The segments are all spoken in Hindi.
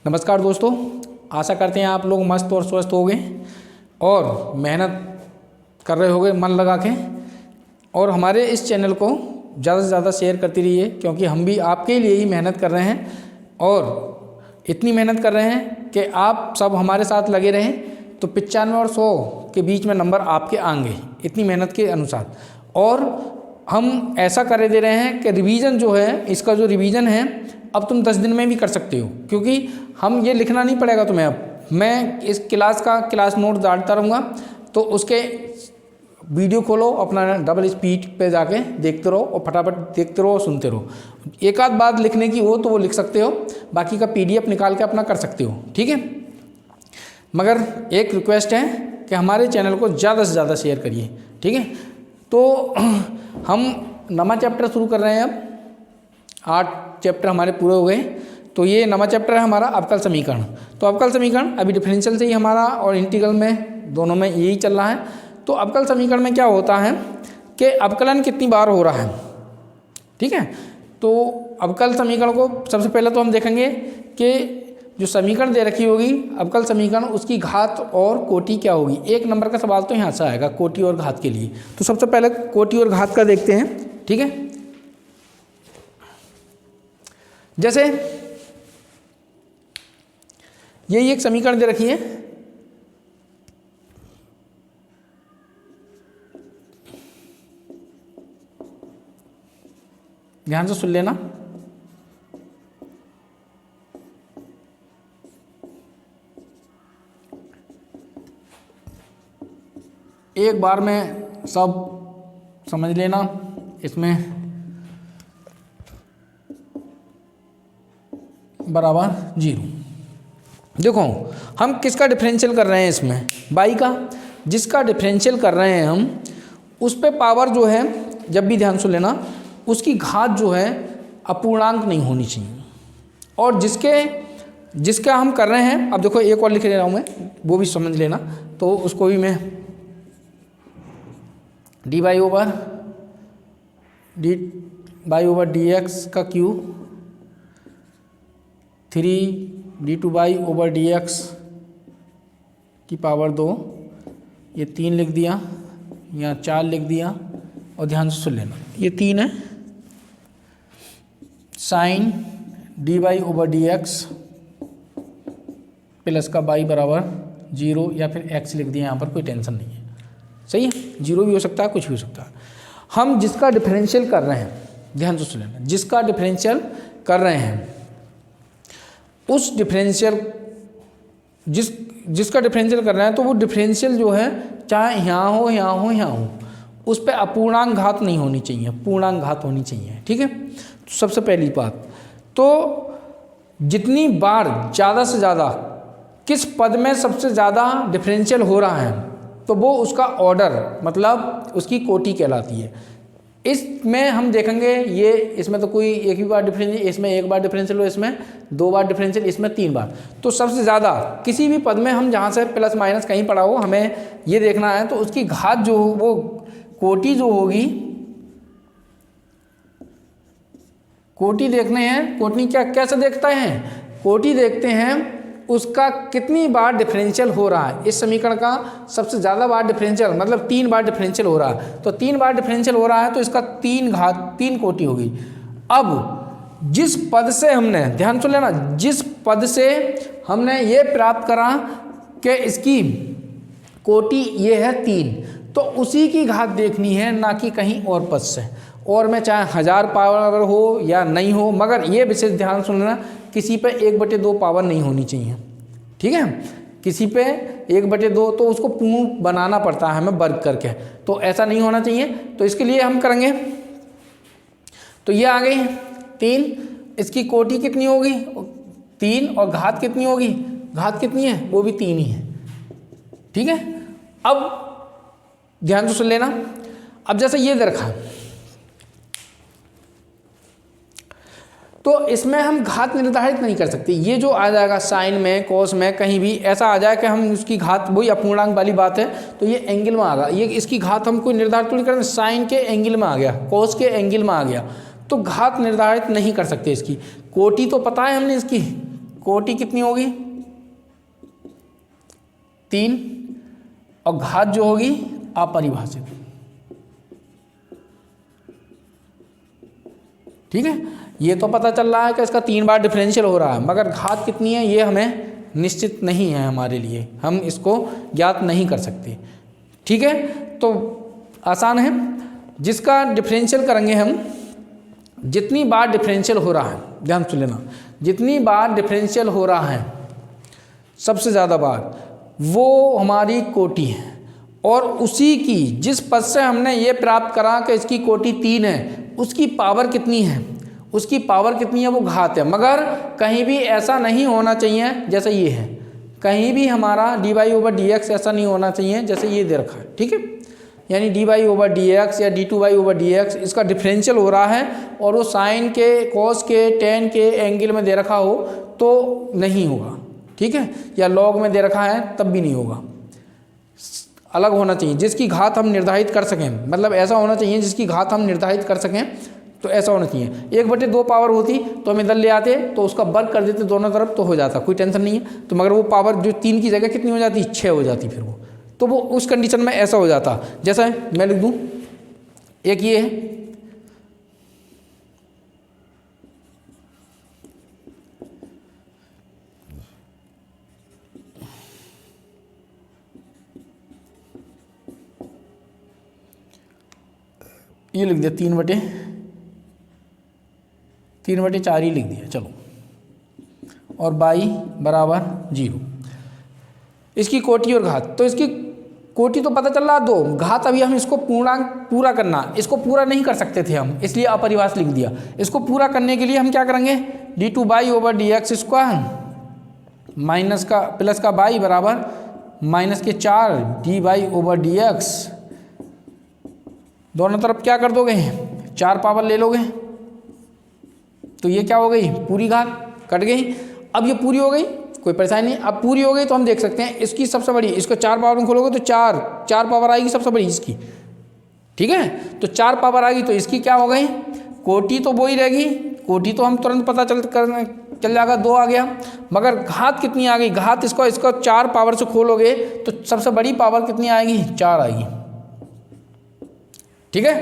नमस्कार दोस्तों, आशा करते हैं आप लोग मस्त और स्वस्थ होंगे और मेहनत कर रहे होंगे मन लगा के। और हमारे इस चैनल को ज़्यादा से ज़्यादा शेयर करती रहिए, क्योंकि हम भी आपके लिए ही मेहनत कर रहे हैं और इतनी मेहनत कर रहे हैं कि आप सब हमारे साथ लगे रहें तो 95 और 100 के बीच में नंबर आपके आएंगे, इतनी मेहनत के अनुसार। और हम ऐसा कर दे रहे हैं कि रिवीजन जो है, इसका जो रिवीजन है अब तुम 10 दिन में भी कर सकते हो, क्योंकि हम ये लिखना नहीं पड़ेगा तुम्हें। अब मैं इस क्लास नोट डालता रहूँगा, तो उसके वीडियो खोलो, अपना डबल स्पीड पे जाके देखते रहो और फटाफट देखते रहो, सुनते रहो। एक आध बात लिखने की हो तो वो लिख सकते हो, बाकी का PDF निकाल के अपना कर सकते हो, ठीक है। मगर एक रिक्वेस्ट है कि हमारे चैनल को ज़्यादा से ज़्यादा शेयर करिए, ठीक है। तो हम नवा चैप्टर शुरू कर रहे हैं। अब 8 चैप्टर हमारे पूरे हो गए, तो ये नवा चैप्टर है हमारा अवकल समीकरण। तो अवकल समीकरण अभी डिफरेंशियल से ही हमारा और इंटीग्रल में दोनों में यही चल रहा है। तो अवकल समीकरण में क्या होता है कि अवकलन कितनी बार हो रहा है, ठीक है। तो अवकल समीकरण को सबसे पहले तो हम देखेंगे कि जो समीकरण दे रखी होगी अवकल समीकरण, उसकी घात और कोटि क्या होगी। 1 नंबर का सवाल तो यहाँ से आएगा कोटि और घात के लिए। तो सबसे पहले कोटि और घात का देखते हैं, ठीक है। जैसे यही एक समीकरण दे रखी है, ध्यान से सुन लेना। एक बार में सब समझ लेना। इसमें बराबर 0। देखो हम किसका डिफरेंशियल कर रहे हैं, इसमें y का। जिसका डिफरेंशियल कर रहे हैं हम, उस पे पावर जो है, जब भी ध्यान सुन लेना, उसकी घात जो है अपूर्णांक नहीं होनी चाहिए। और जिसका हम कर रहे हैं, अब देखो एक और लिख ले रहा हूँ मैं, वो भी समझ लेना। तो उसको भी मैं dy ओवर dx का क्यूब 3d2y ओवर dx की पावर 2, ये 3 लिख दिया, यहाँ 4 लिख दिया। और ध्यान से सुन लेना, ये 3 है। Sine dy over dx plus का y बराबर 0, या फिर x लिख दिया, यहाँ पर कोई टेंशन नहीं है, सही है। 0 भी हो सकता है, कुछ भी हो सकता है। हम जिसका डिफरेंशियल कर रहे हैं, ध्यान से सुन लेना, जिसका डिफरेंशियल कर रहे हैं उस डिफरेंशियल जिसका डिफरेंशियल कर रहे हैं, तो वो डिफरेंशियल जो है चाहे यहाँ हो, यहाँ हो, यहाँ हो, उस पर अपूर्णांक घात नहीं होनी चाहिए, पूर्णांक घात होनी चाहिए, ठीक है। तो सबसे पहली बात तो जितनी बार ज़्यादा से ज़्यादा किस पद में सबसे ज़्यादा डिफरेंशियल हो रहा है, तो वो उसका ऑर्डर, मतलब उसकी कोटि कहलाती है। इसमें हम देखेंगे, ये इसमें तो कोई एक ही बार डिफरेंशियल, इसमें 1 बार डिफरेंशियल हो, इसमें 2 बार डिफरेंशियल, इसमें 3 बार। तो सबसे ज़्यादा किसी भी पद में हम जहाँ से प्लस माइनस कहीं पड़ा हो, हमें ये देखना है, तो उसकी घात जो हो, वो कोटि जो होगी, कोटि देखने हैं। कोटि क्या कैसे देखते हैं, कोटि देखते हैं उसका कितनी बार डिफरेंशियल हो रहा है। इस समीकरण का सबसे ज़्यादा बार डिफरेंशियल, मतलब 3 बार डिफरेंशियल हो रहा है। तो 3 बार डिफरेंशियल हो रहा है, तो इसका 3 कोटि होगी। अब जिस पद से हमने, ध्यान सुन लेना, जिस पद से हमने ये प्राप्त करा कि इसकी कोटि ये है 3, तो उसी की घात देखनी है, ना कि कहीं और पद से। और में चाहे 1000 पावर हो या नहीं हो, मगर ये विशेष ध्यान सुनना, किसी पे 1/2 पावर नहीं होनी चाहिए, ठीक है। किसी पे 1/2 तो उसको पूर्ण बनाना पड़ता है हमें वर्ग करके, तो ऐसा नहीं होना चाहिए। तो इसके लिए हम करेंगे, तो ये आ गई 3, इसकी कोटि कितनी होगी 3, और घात कितनी होगी, घात कितनी है, वो भी 3 ही है, ठीक है। अब ध्यान से सुन लेना, अब जैसे ये दे रखा, तो इसमें हम घात निर्धारित नहीं कर सकते। ये जो आ जाएगा साइन में, कोस में, कहीं भी ऐसा आ जाए कि हम उसकी घात, वही अपूर्णांक वाली बात है, तो ये एंगल में आ गया, ये इसकी घात हम कोई निर्धारित नहीं करते। साइन के एंगल में आ गया, कोस के एंगल में आ गया, तो घात निर्धारित नहीं कर सकते। इसकी कोटि तो पता है हमने इसकी, कोटि कितनी होगी 3 और घात जो होगी अपरिभाषित। ठीक है, ये तो पता चल रहा है कि इसका 3 बार डिफरेंशियल हो रहा है, मगर घात कितनी है ये हमें निश्चित नहीं है हमारे लिए, हम इसको ज्ञात नहीं कर सकते। ठीक है, तो आसान है, जिसका डिफरेंशियल करेंगे हम, जितनी बार डिफरेंशियल हो रहा है, ध्यान से लेना, जितनी बार डिफरेंशियल हो रहा है सबसे ज़्यादा बार, वो हमारी कोटि है। और उसी की जिस पद से हमने ये प्राप्त करा कि इसकी कोटि 3 है, उसकी पावर कितनी है, उसकी पावर कितनी है, वो घात है। मगर कहीं भी ऐसा नहीं होना चाहिए जैसे ये है, कहीं भी हमारा dy/dx ऐसा नहीं होना चाहिए जैसे ये दे रखा है। ठीक है, यानी dy/dx या d2/dx इसका डिफरेंशियल हो रहा है और वो साइन के, कॉस के, टेन के एंगल में दे रखा हो तो नहीं होगा। ठीक है, या लॉग में दे रखा है तब भी नहीं होगा, अलग होना चाहिए जिसकी घात हम निर्धारित कर सकें। मतलब ऐसा होना चाहिए जिसकी घात हम निर्धारित कर सकें, तो ऐसा होना चाहिए। 1/2 पावर होती तो हम इधर ले आते तो उसका वर्ग कर देते दोनों तरफ तो हो जाता, कोई टेंशन नहीं है। तो मगर वो पावर जो 3 की जगह कितनी हो जाती, 6 हो जाती फिर वो, तो वो उस कंडीशन में ऐसा हो जाता। जैसा मैं लिख दूँ, एक ये है, ये लिख दिया 3/4 ही लिख दिया, चलो। और y बराबर 0, इसकी कोटि और घात, तो इसकी कोटि तो पता चल रहा 2, घात अभी हम इसको पूरा करना, इसको पूरा नहीं कर सकते थे हम, इसलिए अपरिभाषित लिख दिया। इसको पूरा करने के लिए हम क्या करेंगे, d2/dx² माइनस का प्लस का y बराबर -4 dy/dx, दोनों तरफ क्या कर दोगे, 4 पावर ले लोगे, तो ये क्या हो गई, पूरी घात कट गई। अब ये पूरी हो गई, कोई परेशानी नहीं। अब पूरी हो गई तो हम देख सकते हैं इसकी सबसे बड़ी, इसको 4 पावर में खोलोगे तो 4 पावर आएगी सबसे बड़ी इसकी। ठीक है, तो 4 पावर आएगी तो इसकी क्या हो गई, कोटि तो वो ही रहेगी, कोटि तो हम तुरंत पता चल जाएगा 2 आ गया। मगर घात कितनी आ गई, घात इसको 4 पावर से खोलोगे तो सबसे बड़ी पावर कितनी आएगी, 4 आएगी। ठीक है,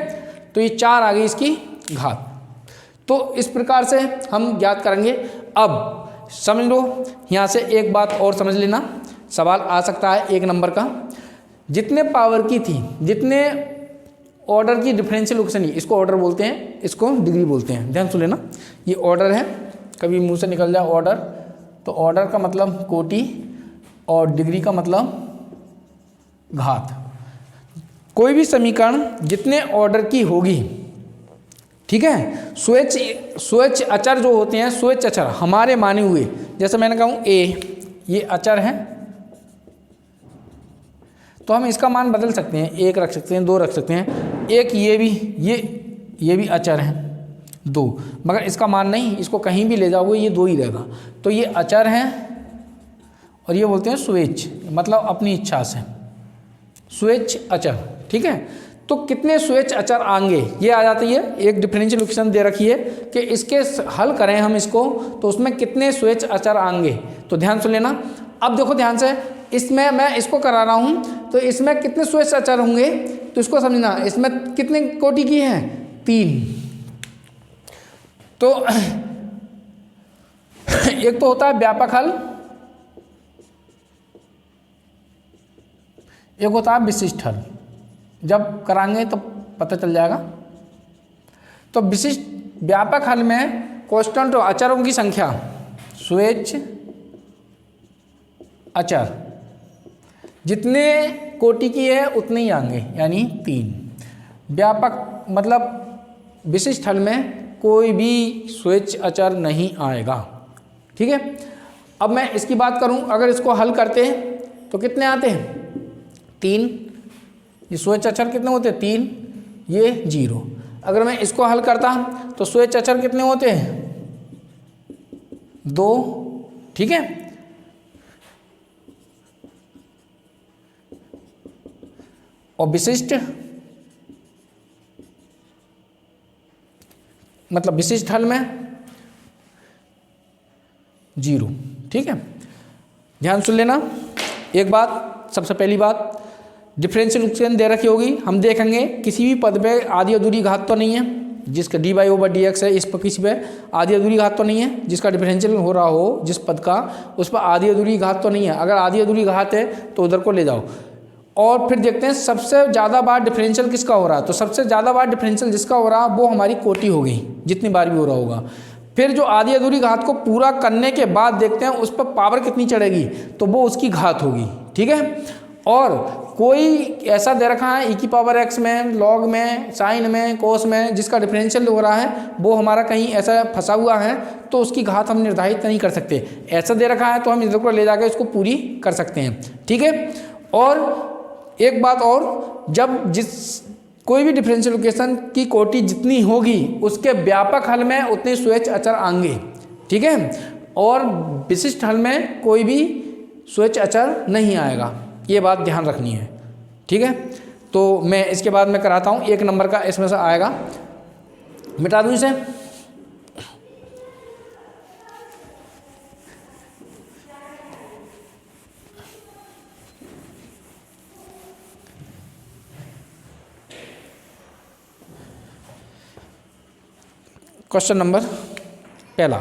तो ये 4 आ गई इसकी घात। तो इस प्रकार से हम ज्ञात करेंगे। अब समझ लो, यहाँ से एक बात और समझ लेना, सवाल आ सकता है 1 नंबर का, जितने पावर की थी, जितने ऑर्डर की डिफरेंशियल इक्वेशन, इसको ऑर्डर बोलते हैं, इसको डिग्री बोलते हैं, ध्यान सुन लेना। ये ऑर्डर है, कभी मुंह से निकल जाए ऑर्डर, तो ऑर्डर का मतलब कोटि और डिग्री का मतलब घात। कोई भी समीकरण जितने ऑर्डर की होगी, ठीक है, स्वेच्छ अचर जो होते हैं, स्वेच्छ अचर हमारे माने हुए, जैसे मैंने कहूँ a, ये अचर है, तो हम इसका मान बदल सकते हैं, 1 रख सकते हैं, 2 रख सकते हैं। एक ये भी अचर है 2, मगर इसका मान नहीं, इसको कहीं भी ले जाओगे ये 2 ही रहेगा। तो ये अचर है और ये बोलते हैं स्वेच्छ, मतलब अपनी इच्छा से स्वेच्छ अचर। ठीक है, तो कितने स्वेच्छ अचर आएंगे ये आ जाती है, एक डिफरेंशियल इक्वेशन दे रखी है कि इसके हल करें हम इसको तो उसमें कितने स्वेच्छ अचर आएंगे। तो ध्यान से लेना, अब देखो ध्यान से, इसमें मैं इसको करा रहा हूँ तो इसमें कितने स्वेच्छ अचर होंगे, तो इसको समझना, इसमें कितने कोटि की हैं, 3। तो एक तो होता है व्यापक हल, एक होता है विशिष्ट हल, जब कराएंगे तो पता चल जाएगा। तो विशिष्ट व्यापक हल में कांस्टेंट अचरों की संख्या, स्वेच्छ अचर जितने कोटि की है उतने ही आएंगे, यानी 3। व्यापक मतलब विशिष्ट हल में कोई भी स्वेच्छ अचर नहीं आएगा। ठीक है, अब मैं इसकी बात करूं, अगर इसको हल करते हैं तो कितने आते हैं, 3। ये स्वेच्छ अचर कितने होते हैं, 3, ये 0। अगर मैं इसको हल करता तो स्वेच्छ अचर कितने होते हैं, 2। ठीक है, और विशिष्ट मतलब विशिष्ट हल में 0। ठीक है, ध्यान सुन लेना एक बात। सबसे पहली बात, डिफरेंशियल इक्वेशन दे रखी होगी, हम देखेंगे किसी भी पद पे आधी अधूरी घात तो नहीं है, जिसका dy/dx है इस पर किसी पे आधी अधूरी घात तो नहीं है, जिसका डिफरेंशियल हो रहा हो जिस पद का उस पर आधी अधूरी घात तो नहीं है। अगर आधी अधूरी घात है तो उधर को ले जाओ। और फिर देखते हैं सबसे ज़्यादा बार डिफरेंशियल किसका हो रहा है, तो सबसे ज़्यादा बार डिफरेंशियल जिसका हो रहा है वो हमारी कोटि हो गई, जितनी बार भी हो रहा होगा। फिर जो आधी अधूरी घात को पूरा करने के बाद देखते हैं उस पर पावर कितनी चढ़ेगी, तो वो उसकी घात होगी। ठीक है, और कोई ऐसा दे रखा है e⁻x में, लॉग में, साइन में, कोस में, जिसका डिफरेंशियल हो रहा है वो हमारा कहीं ऐसा फंसा हुआ है तो उसकी घात हम निर्धारित नहीं कर सकते। ऐसा दे रखा है तो हम इधर को ले जाकर इसको पूरी कर सकते हैं। ठीक है, और एक बात और, जब कोई भी डिफरेंशियल इक्वेशन की कोटि जितनी होगी उसके व्यापक हल में उतने स्वेच्छ अचर आएंगे। ठीक है, और विशिष्ट हल में कोई भी स्वेच्छ अचर नहीं आएगा, ये बात ध्यान रखनी है। ठीक है, तो मैं इसके बाद में कराता हूँ, 1 नंबर का इसमें से आएगा, मिटा दूँ इसे। क्वेश्चन नंबर पहला,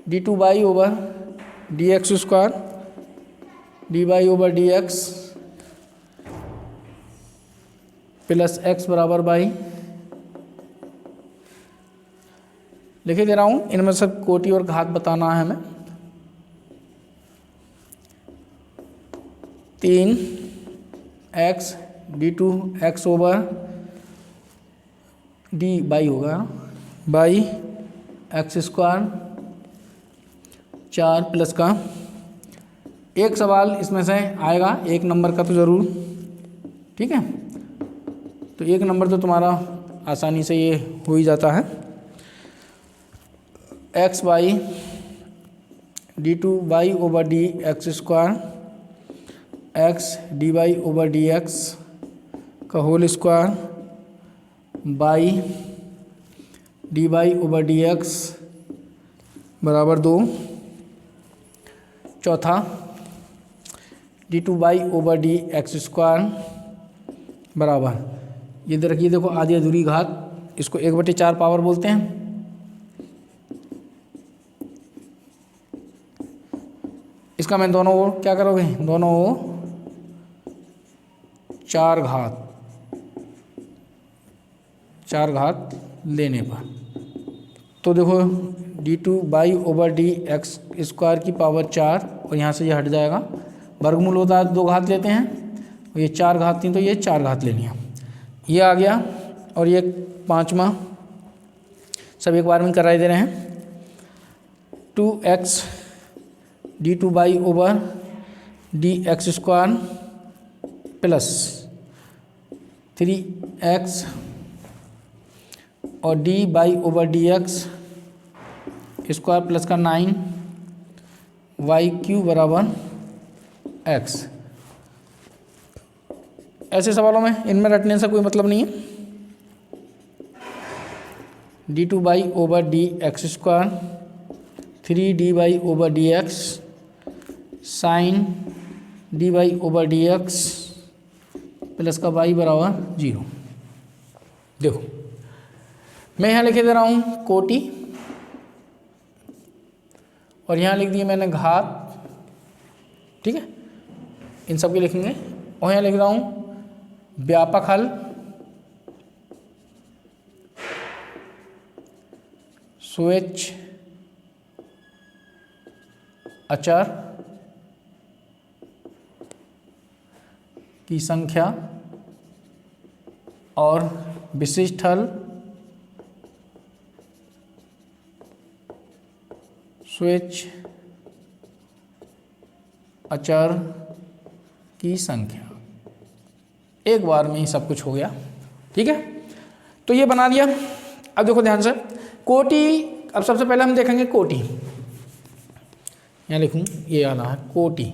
d2/dx² dy/dx प्लस x बराबर बाई, लिखे दे रहा हूँ, इनमें सब कोटि और घात बताना है हमें। 3x d2x/d बाई होगा बाई x², 4 प्लस का एक सवाल इसमें से आएगा 1 नंबर का तो ज़रूर। ठीक है, तो 1 नंबर तो तुम्हारा आसानी से ये हो ही जाता है, x/d2y/dx² x dy/dx का होल स्क्वायर बाई dy/dx बराबर 2। चौथा, d2y/dx² बराबर, ये रखिए, देखो आधी अधूरी घात, इसको 1/4 पावर बोलते हैं। इसका मैं दोनों ओर क्या करोगे, दोनों ओर 4 घात लेने पर, तो देखो d2y/dx² की पावर 4, और यहाँ से ये हट जाएगा, वर्गमूल होता है 2 घात लेते हैं, और ये 4 घात थी तो ये 4 घात ले लिया, ये आ गया। और ये 5वां सब एक बार में करा दे रहे हैं, 2x d2y/dx² प्लस 3x और dy/dx² प्लस का 9y³ बराबर x। ऐसे सवालों में इनमें रटने से कोई मतलब नहीं है। d2y/dx² 3dy/dx sign dy/dx plus का y बराबर 0। देखो मैं यहाँ लिखे दे रहा हूँ कोटि, और यहाँ लिख दिए मैंने घात। ठीक है, इन सब के लिखेंगे, और यहाँ लिख रहा हूँ व्यापक हल स्वेच्छ अचर की संख्या और विशिष्ट हल स्वेच्छ अचर की संख्या। एक बार में ही सब कुछ हो गया। ठीक है, तो ये बना दिया। अब देखो ध्यान से, कोटि, अब सबसे पहले हम देखेंगे कोटि, यहाँ लिखूँ, ये आना है कोटि,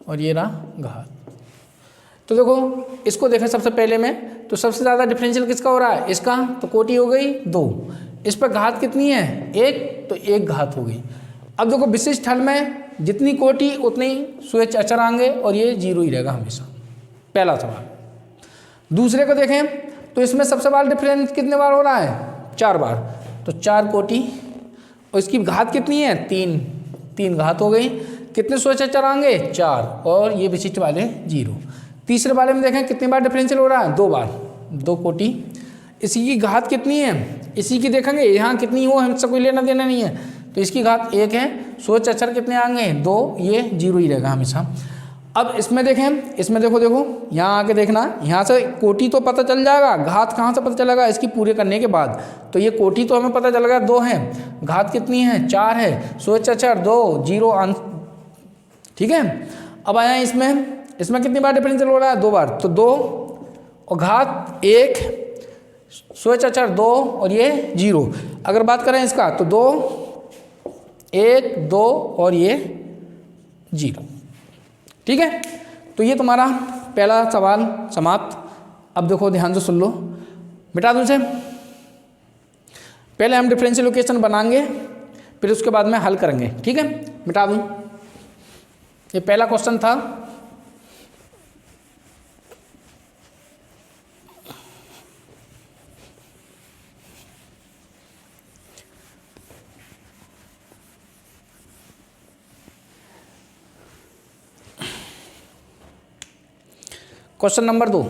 और ये रहा घात। तो देखो इसको देखें सबसे पहले में, तो सबसे ज़्यादा डिफरेंशियल किसका हो रहा है, इसका, तो कोटि हो गई 2। इस पर घात कितनी है 1, तो 1 घात हो गई। अब देखो विशिष्ट हल में जितनी कोटि उतनी सुएच अचर आएंगे और ये 0 ही रहेगा हमेशा, पहला सवाल। दूसरे को देखें तो इसमें सबसे बड़ा डिफरेंस कितने बार हो रहा है, 4 बार, तो 4 कोटि और इसकी घात कितनी है 3, 3 घात हो गई। कितने सुएच अचर आएंगे 4 और ये विशिष्ट वाले 0। तीसरे वाले में देखें कितनी बार डिफरेंशियल हो रहा है 2 बार, 2 कोटि। इसी की घात कितनी है, इसी की देखेंगे यहाँ कितनी हो, हमसे कोई लेना देना नहीं है, तो इसकी घात 1 है। सुएच अचर कितने आएंगे 2, ये 0 ही रहेगा हमेशा। अब इसमें देखें, इसमें देखो यहाँ आके देखना, यहाँ से कोटि तो पता चल जाएगा, घात कहाँ से पता चलेगा, इसकी पूरे करने के बाद। तो ये कोटि तो हमें पता चल गया 2 है, घात कितनी है 4 है, सुएच अचर 2, 0 ठीक है। अब आया इसमें कितनी बार डिफरेंशियल हो रहा है 2 बार, तो 2 और घात 1, सुएच अचर 2 और ये 0। अगर बात करें इसका तो 2, 1, 2 और ये 0, ठीक है। तो ये तुम्हारा पहला सवाल समाप्त। अब देखो ध्यान से सुन लो, मिटा दूँ इसे। पहले हम डिफरेंशियल इक्वेशन बनाएंगे, फिर उसके बाद में हल करेंगे, ठीक है। मिटा दूँ, ये पहला क्वेश्चन था। क्वेश्चन नंबर 2,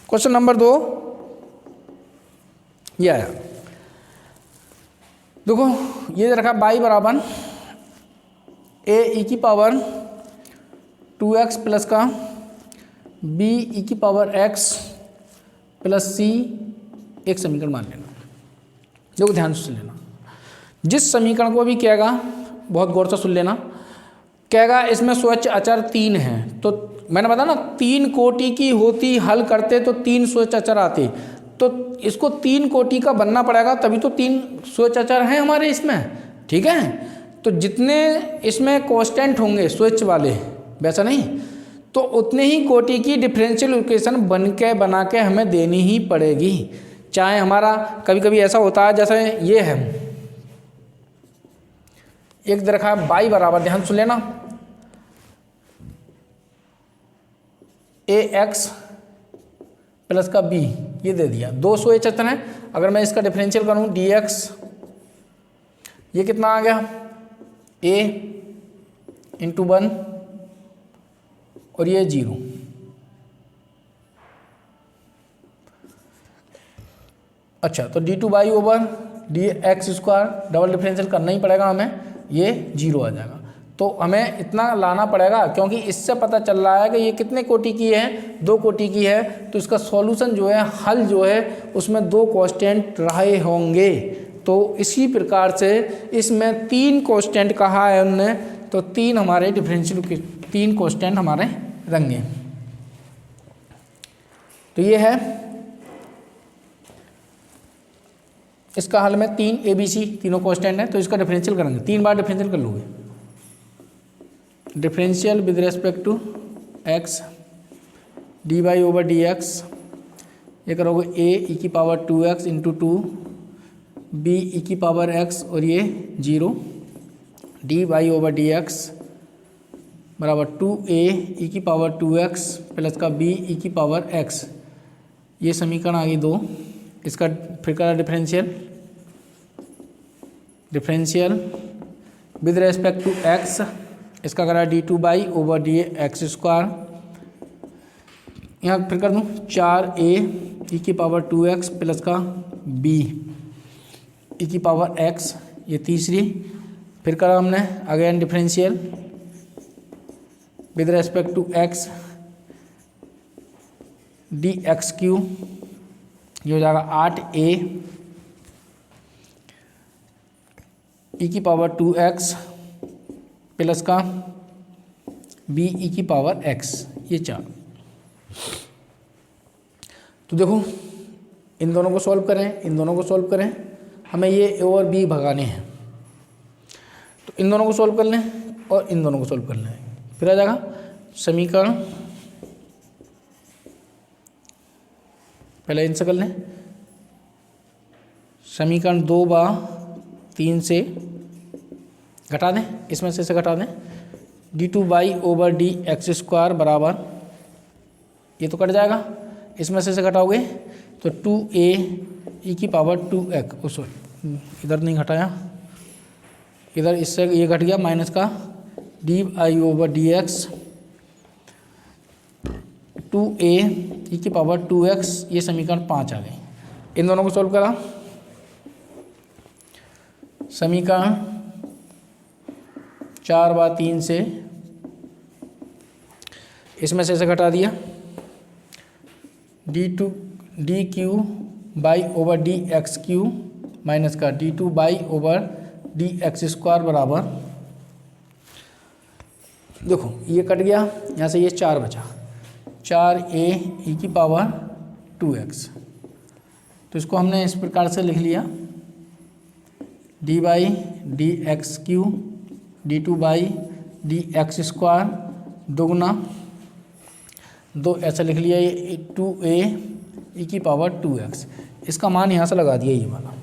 क्वेश्चन नंबर 2 ये आया। देखो ये रखा y बराबर a e की पावर 2x प्लस का b e की पावर x प्लस c एक समीकरण मान लेना। देखो ध्यान से सुन लेना, जिस समीकरण को भी कहेगा बहुत गौर से सुन लेना। कहेगा इसमें सुएच अचर 3 है, तो मैंने बताया ना 3 कोटि की होती, हल करते तो 3 सुएच अचर आते, तो इसको 3 कोटि का बनना पड़ेगा, तभी तो 3 सुएच अचर हैं हमारे इसमें, ठीक है। तो जितने इसमें कांस्टेंट होंगे स्विच वाले, वैसा नहीं, तो उतने ही कोटि की डिफरेंशियल इक्वेशन बना के हमें देनी ही पड़ेगी। चाहे हमारा कभी कभी ऐसा होता है, जैसे ये है एक रखा y बराबर, ध्यान सुन लेना, ax प्लस का b, ये दे दिया। 2 सुएच अचर हैं, अगर मैं इसका डिफरेंशियल करूं dx, ये कितना आ गया a इंटू 1 और ये 0। अच्छा, तो d2 over dx square double differential करना ही पड़ेगा हमें, ये 0 आ जाएगा। तो हमें इतना लाना पड़ेगा, क्योंकि इससे पता चल रहा है कि ये कितने कोटि की है, 2 कोटि की है, तो इसका सॉल्यूशन जो है, हल जो है, उसमें 2 कांस्टेंट रहे होंगे। तो इसी प्रकार से इसमें 3 कांस्टेंट कहा है उन्होंने, तो 3 हमारे डिफरेंशियल 3 कांस्टेंट हमारे रहेंगे। तो ये है इसका हल में 3 ABC तीनों कांस्टेंट है, तो इसका डिफरेंशियल करेंगे, 3 बार डिफरेंशियल कर लोगे। Differential with respect to x dy over dx, ये करोगे a e की power 2x into 2 b e की पावर x और ये 0 dy ओवर dx बराबर 2a e की पावर 2x प्लस का b e की पावर x, ये समीकरण आ गई 2। इसका फिर करा differential with respect to x, इसका करा d2 ओवर dx स्क्वायर, यहाँ फिर कर दूँ 4a e की पावर 2x प्लस का b e की पावर x, ये तीसरी। फिर करा हमने again differential with respect to x dx3, ये हो जाएगा 8a e की पावर 2x प्लस का b e की पावर x, ये 4। तो देखो इन दोनों को सॉल्व करें, इन दोनों को सॉल्व करें, हमें ये a और b भगाने हैं, तो इन दोनों को सॉल्व कर लें और इन दोनों को सॉल्व कर लें, फिर आ जाएगा समीकरण पहले इनसे कर लें। समीकरण 2/3 से घटा दें, इसमें से घटा दें। d2/dx² बराबर, ये तो कट जाएगा, इसमें से घटाओगे तो 2a e⁻²x, इधर नहीं घटाया, इधर इससे ये घट गया माइनस का d/dx 2a e⁻²x, ये समीकरण 5 आ गई। इन दोनों को सॉल्व करा, समीकरण 4/3 से इसमें से घटा दिया, dq/dx³ माइनस का d2/dx² बराबर, देखो ये कट गया, यहाँ से ये 4 बचा, 4a e⁻²x। तो इसको हमने इस प्रकार से लिख लिया, d/dx³ d2/dx² दोगुना 2 ऐसा लिख लिया, ये 2a e⁻²x। इसका मान यहाँ से लगा दिया ये वाला,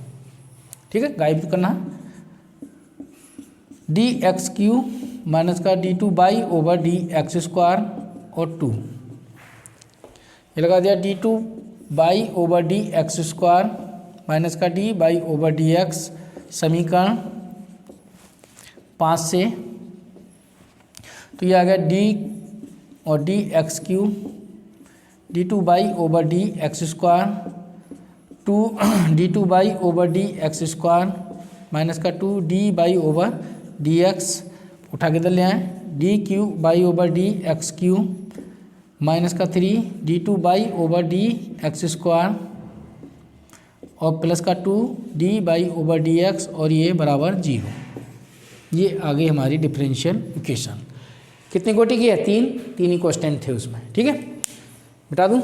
ठीक है, गायब करना है। dx³ माइनस का d2/dx² और 2, ये लगा दिया d2/dx² माइनस का d/dx समीकरण 5 से। तो ये आ गया d और dx³ d2/dx² 2 d2/dx² माइनस का 2d/dx, उठा के इधर ले आए, dq/dx³ माइनस का 3 d2/dx² और प्लस का 2d/dx, और ये बराबर 0। ये आ गई हमारी डिफरेंशियल इक्वेशन। कितनी कोटि की है? 3 ही क्वेश्चन थे उसमें, ठीक है, बता दूं।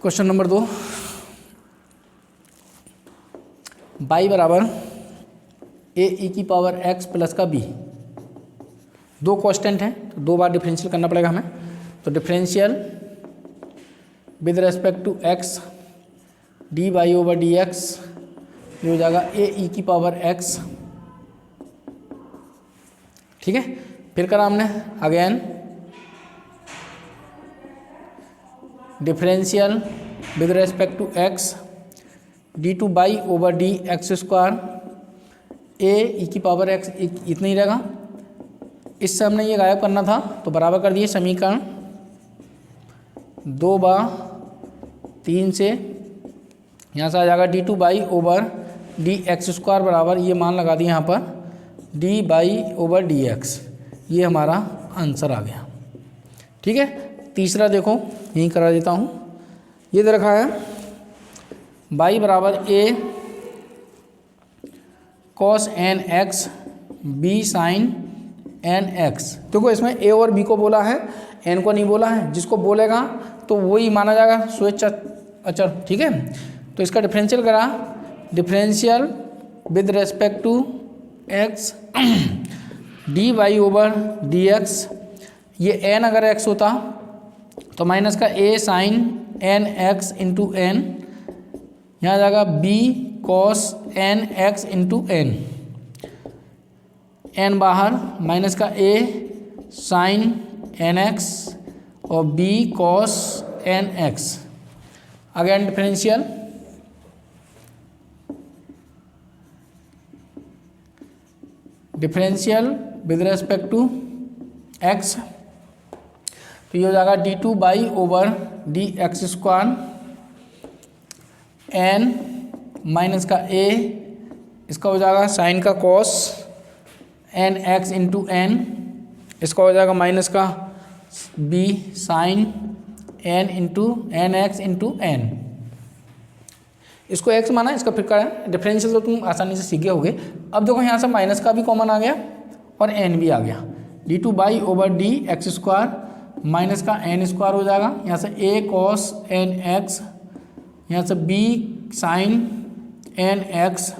क्वेश्चन नंबर 2, y बराबर a⁻x प्लस का b। 2 कांस्टेंट हैं, तो 2 बार डिफरेंशियल करना पड़ेगा हमें। तो differential with respect to x d/dx ये हो जाएगा a⁻x, ठीक है। फिर करा हमने again differential with respect to x d2/dx² a⁻x इतना ही रहेगा। इससे हमने ये गायब करना था, तो बराबर कर दिए समीकरण 2/3 से, यहाँ से आ जाएगा d2/dx² बराबर, ये मान लगा दिए यहाँ पर d/dx। ये हमारा आंसर आ गया, ठीक है। तीसरा देखो, यहीं करा देता हूँ, ये दे रखा है y बराबर a cos nx b sin nx। देखो इसमें a और b को बोला है, n को नहीं बोला है, जिसको बोलेगा तो वही माना जाएगा स्वेच्छ अचर, ठीक है। तो इसका डिफरेंशियल करा, differential with respect to x d/dx, ये n अगर x होता तो माइनस का a sin nx into n, यहाँ जाएगा b cos nx into n, n बाहर, माइनस का a sin nx और b cos nx। Again differential, differential with respect to x, तो ये हो जाएगा d2/dx² n माइनस का a, इसका हो जाएगा साइन का cos nx इंटू n, इसका हो जाएगा माइनस का b sine n into nx into n। इसको x माना, इसका फिर करें डिफरेंशियल, तो तुम आसानी से सीख गए होगे। अब देखो यहाँ से माइनस का भी कॉमन आ गया और n भी आ गया, d2/dx² माइनस का एन स्क्वायर हो जाएगा, यहाँ से ए कॉस एन एक्स, यहाँ से बी साइन एन एक्स।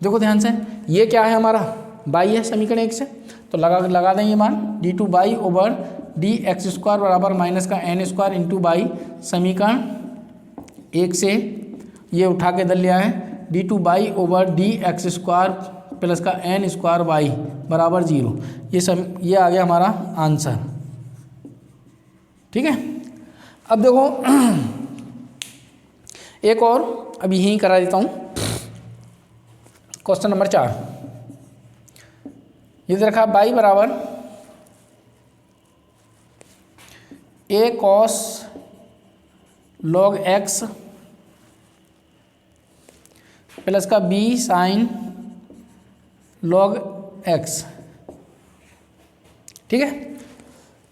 देखो ध्यान से, ये क्या है हमारा बाई है समीकरण एक से, तो लगा दें ये मान D two by over d x square बराबर माइनस का एन स्क्वायर इंटू बाई समीकरण एक से ये उठा के दल लिया है D two by over d x square plus का एन स्क्वायर वाई बराबर 0। ये आ गया हमारा आंसर। ठीक है, अब देखो एक और अभी यहीं करा देता हूँ। क्वेश्चन नंबर 4 ये दे रखा बाई बराबर ए कॉस लॉग एक्स प्लस का बी साइन लॉग एक्स। ठीक है,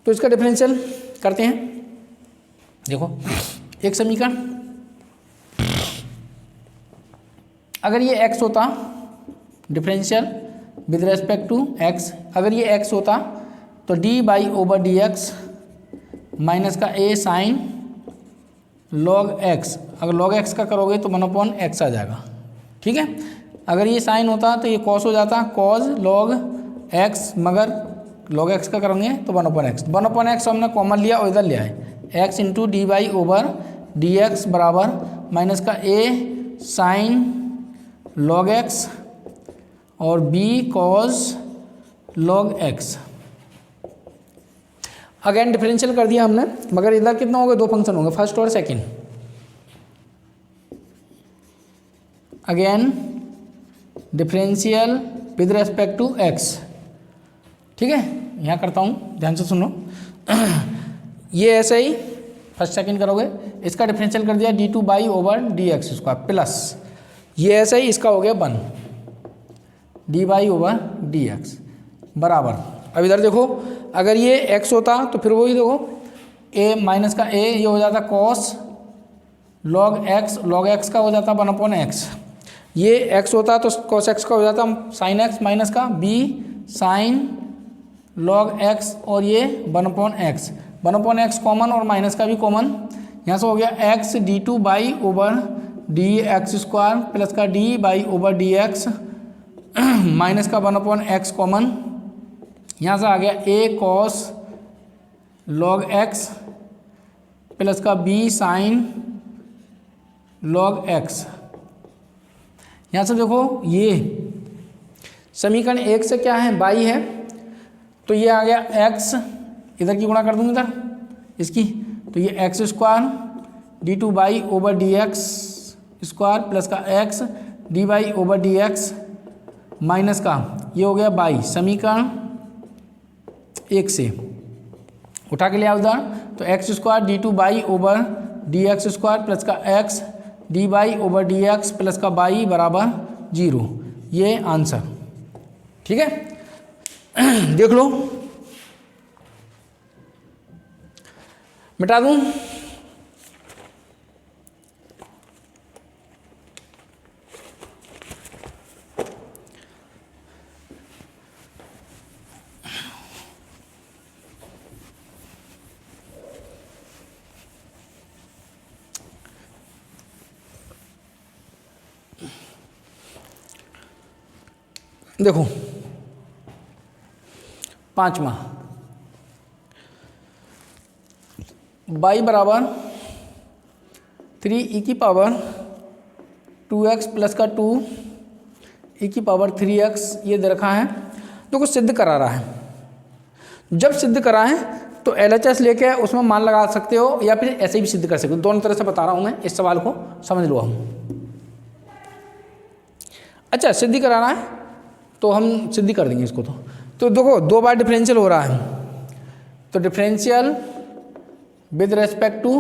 तो इसका डिफरेंशियल करते हैं। देखो एक समीकरण, अगर ये x होता differential with respect to x, अगर ये x होता तो d by over d x minus का a साइन लॉग x, अगर लॉग x का करोगे तो 1/x आ जाएगा। ठीक है, अगर ये साइन होता तो ये कॉस हो जाता, कॉस लॉग x, मगर लॉग x का करोगे तो 1/x। 1/x हमने कॉमन लिया और इधर ले आए x into D by over d x बराबर माइनस का a साइन लॉग x और b cos log x। Again differential कर दिया हमने, मगर इधर कितना होगा, दो फंक्शन होंगे, फर्स्ट और second. Again differential with respect to x। ठीक है, यहाँ करता हूँ, ध्यान से सुनो। ये ऐसे ही फर्स्ट सेकंड करोगे, इसका डिफरेंशियल कर दिया D two by over d x square plus ये ऐसे ही इसका हो गया 1 D by over d x बराबर। अब इधर देखो, अगर ये x होता तो फिर वही देखो a माइनस का a ये हो जाता cos log x, log x का हो जाता 1/x। ये x होता तो कॉस x का हो जाता साइन x माइनस का b साइन लॉग x और ये 1/x। 1/x कॉमन और माइनस का भी कॉमन, यहाँ से हो गया x d two by over d x square plus का d by over d x minus का 1/x कॉमन, यहाँ से आ गया a cos log x plus का b साइन लॉग x। यहाँ से देखो ये समीकरण एक से क्या है, बाई है, तो ये आ गया x, इधर की गुणा कर दूंगा इधर इसकी, तो ये x square D two by over d x square plus का x D by over d x minus का ये हो गया बाई समीकरण एक से उठा के लिया उधर, तो x square D two by over d x square plus का x D by over d x plus का बाई बराबर 0। ये आंसर। ठीक है, देख लो, मिटा दूं। देखो 5वां, बाई बराबर 3 e की पावर 2x प्लस का 2 e की पावर 3x ये दे रखा है। देखो सिद्ध करा रहा है, जब सिद्ध करा है तो LHS लेके उसमें मान लगा सकते हो या फिर ऐसे भी सिद्ध कर सकते हो, दोनों तरह से बता रहा हूँ मैं, इस सवाल को समझ लो हम। अच्छा सिद्धि कराना है तो हम सिद्धि कर देंगे इसको। तो देखो 2 बार डिफरेंशियल हो रहा है, तो differential with respect to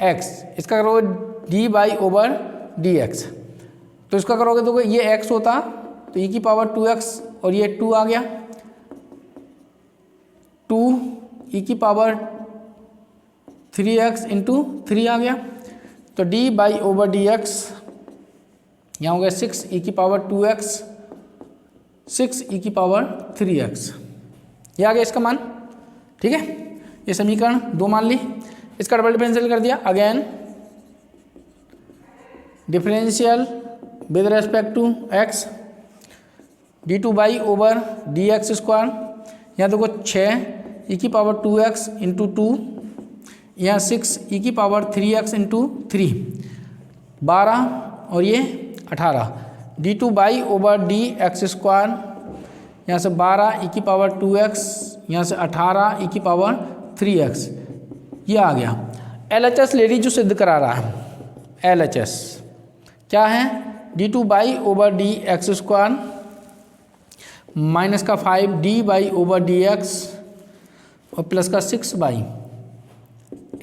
x, इसका करोगे d by over d x, तो इसका करोगे तो ये x होता तो e की पावर 2x और ये 2 आ गया, 2 e की पावर 3x इंटू 3 आ गया, तो d by over d x यहाँ हो गया 6 e की पावर 2x 6 e की पावर 3x, ये आ गया इसका मान। ठीक है, ये समीकरण 2 मान ली। इसका डबल डिफरेंशियल कर दिया, again differential with respect to x d2 by over d x square. यहाँ देखो 6 e की पावर 2x इंटू 2, यहाँ 6 e की पावर 3x इंटू 3, 12 और ये 18 d2 by over d x square. यहाँ से 12 e की पावर 2x, यहाँ से 18 e की पावर 3x, ये आ गया। LHS लेडी जो सिद्ध करा रहा है, LHS क्या है, d2 by over d x square minus का 5d by over d x और प्लस का 6 बाई,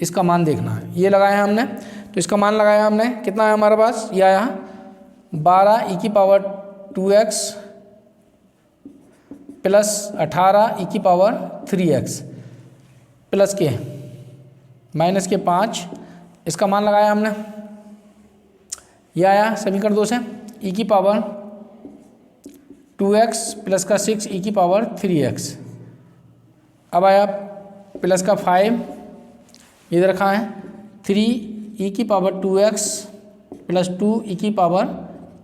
इसका मान देखना है। ये लगाया हमने, तो इसका मान लगाया हमने, कितना है हमारे पास, ये आया 12 e की पावर 2x प्लस 18 e की पावर 3x प्लस के माइनस के 5, इसका मान लगाया हमने। यह आया समीकरण 2 से e की पावर 2x प्लस का 6 e की पावर 3x। अब आया प्लस का 5, इधर रखा है 3 e की पावर 2x प्लस 2 e की पावर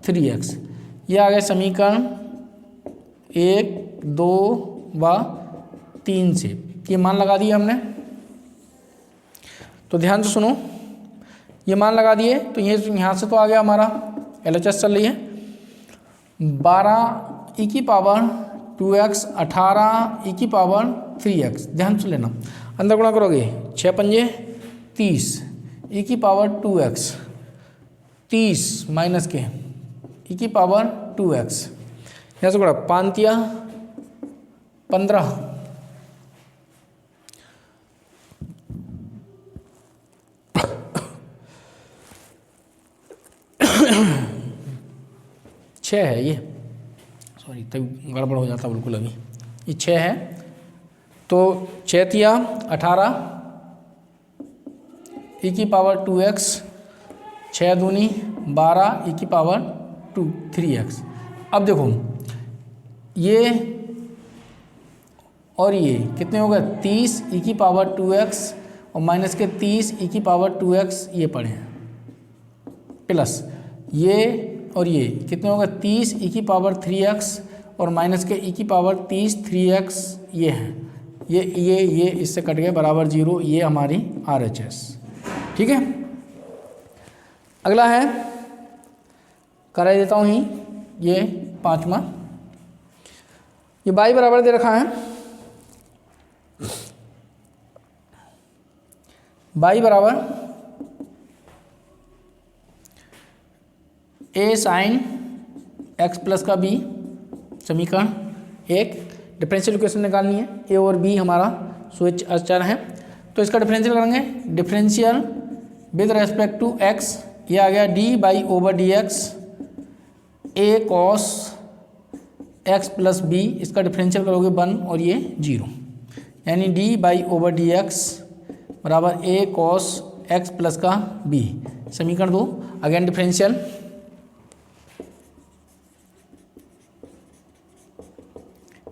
3x। ये आ गया समीकरण 1, 2 व 3 से, ये मान लगा दिए हमने। तो ध्यान से सुनो, ये मान लगा दिए, तो ये यहाँ से तो आ गया हमारा LHS चल रही है 12 e की पावर 2x 18 e की पावर 3x। ध्यान से लेना, अंदर गुणा करोगे 6 पंजे 30 e की पावर 2x 30 माइनस के e की पावर 2x, यहाँ से गुणा 5 तिया 15 6 है ये, सॉरी तभी गड़बड़ हो जाता बिल्कुल, अभी ये 6 है। तो 6 तिया 18 e की पावर 2x, 6 दूनी 12 e की पावर 3x। अब देखो ये और ये कितने हो गए, 30 e की पावर 2x और माइनस के 30 e की पावर 2x, ये पढ़े हैं, प्लस ये और ये कितने होगा 30 e की पावर 3x और माइनस के e की पावर 30 3x, ये है, ये इससे कट गए बराबर 0, ये हमारी RHS। ठीक है, अगला है करा देता हूँ ही, ये 5वां, ये y बराबर दे रखा है, y बराबर a साइन x प्लस का b, समीकरण 1। डिफरेंशियल इक्वेशन निकालनी है, a और b हमारा स्विच अचर है, तो इसका डिफरेंशियल करेंगे, differential with respect to x, ये आ गया d by over d x a cos x plus b, इसका डिफरेंशियल करोगे 1 और ये 0, यानी d by over d x बराबर a कॉस x प्लस का b। समीकरण 2, again differential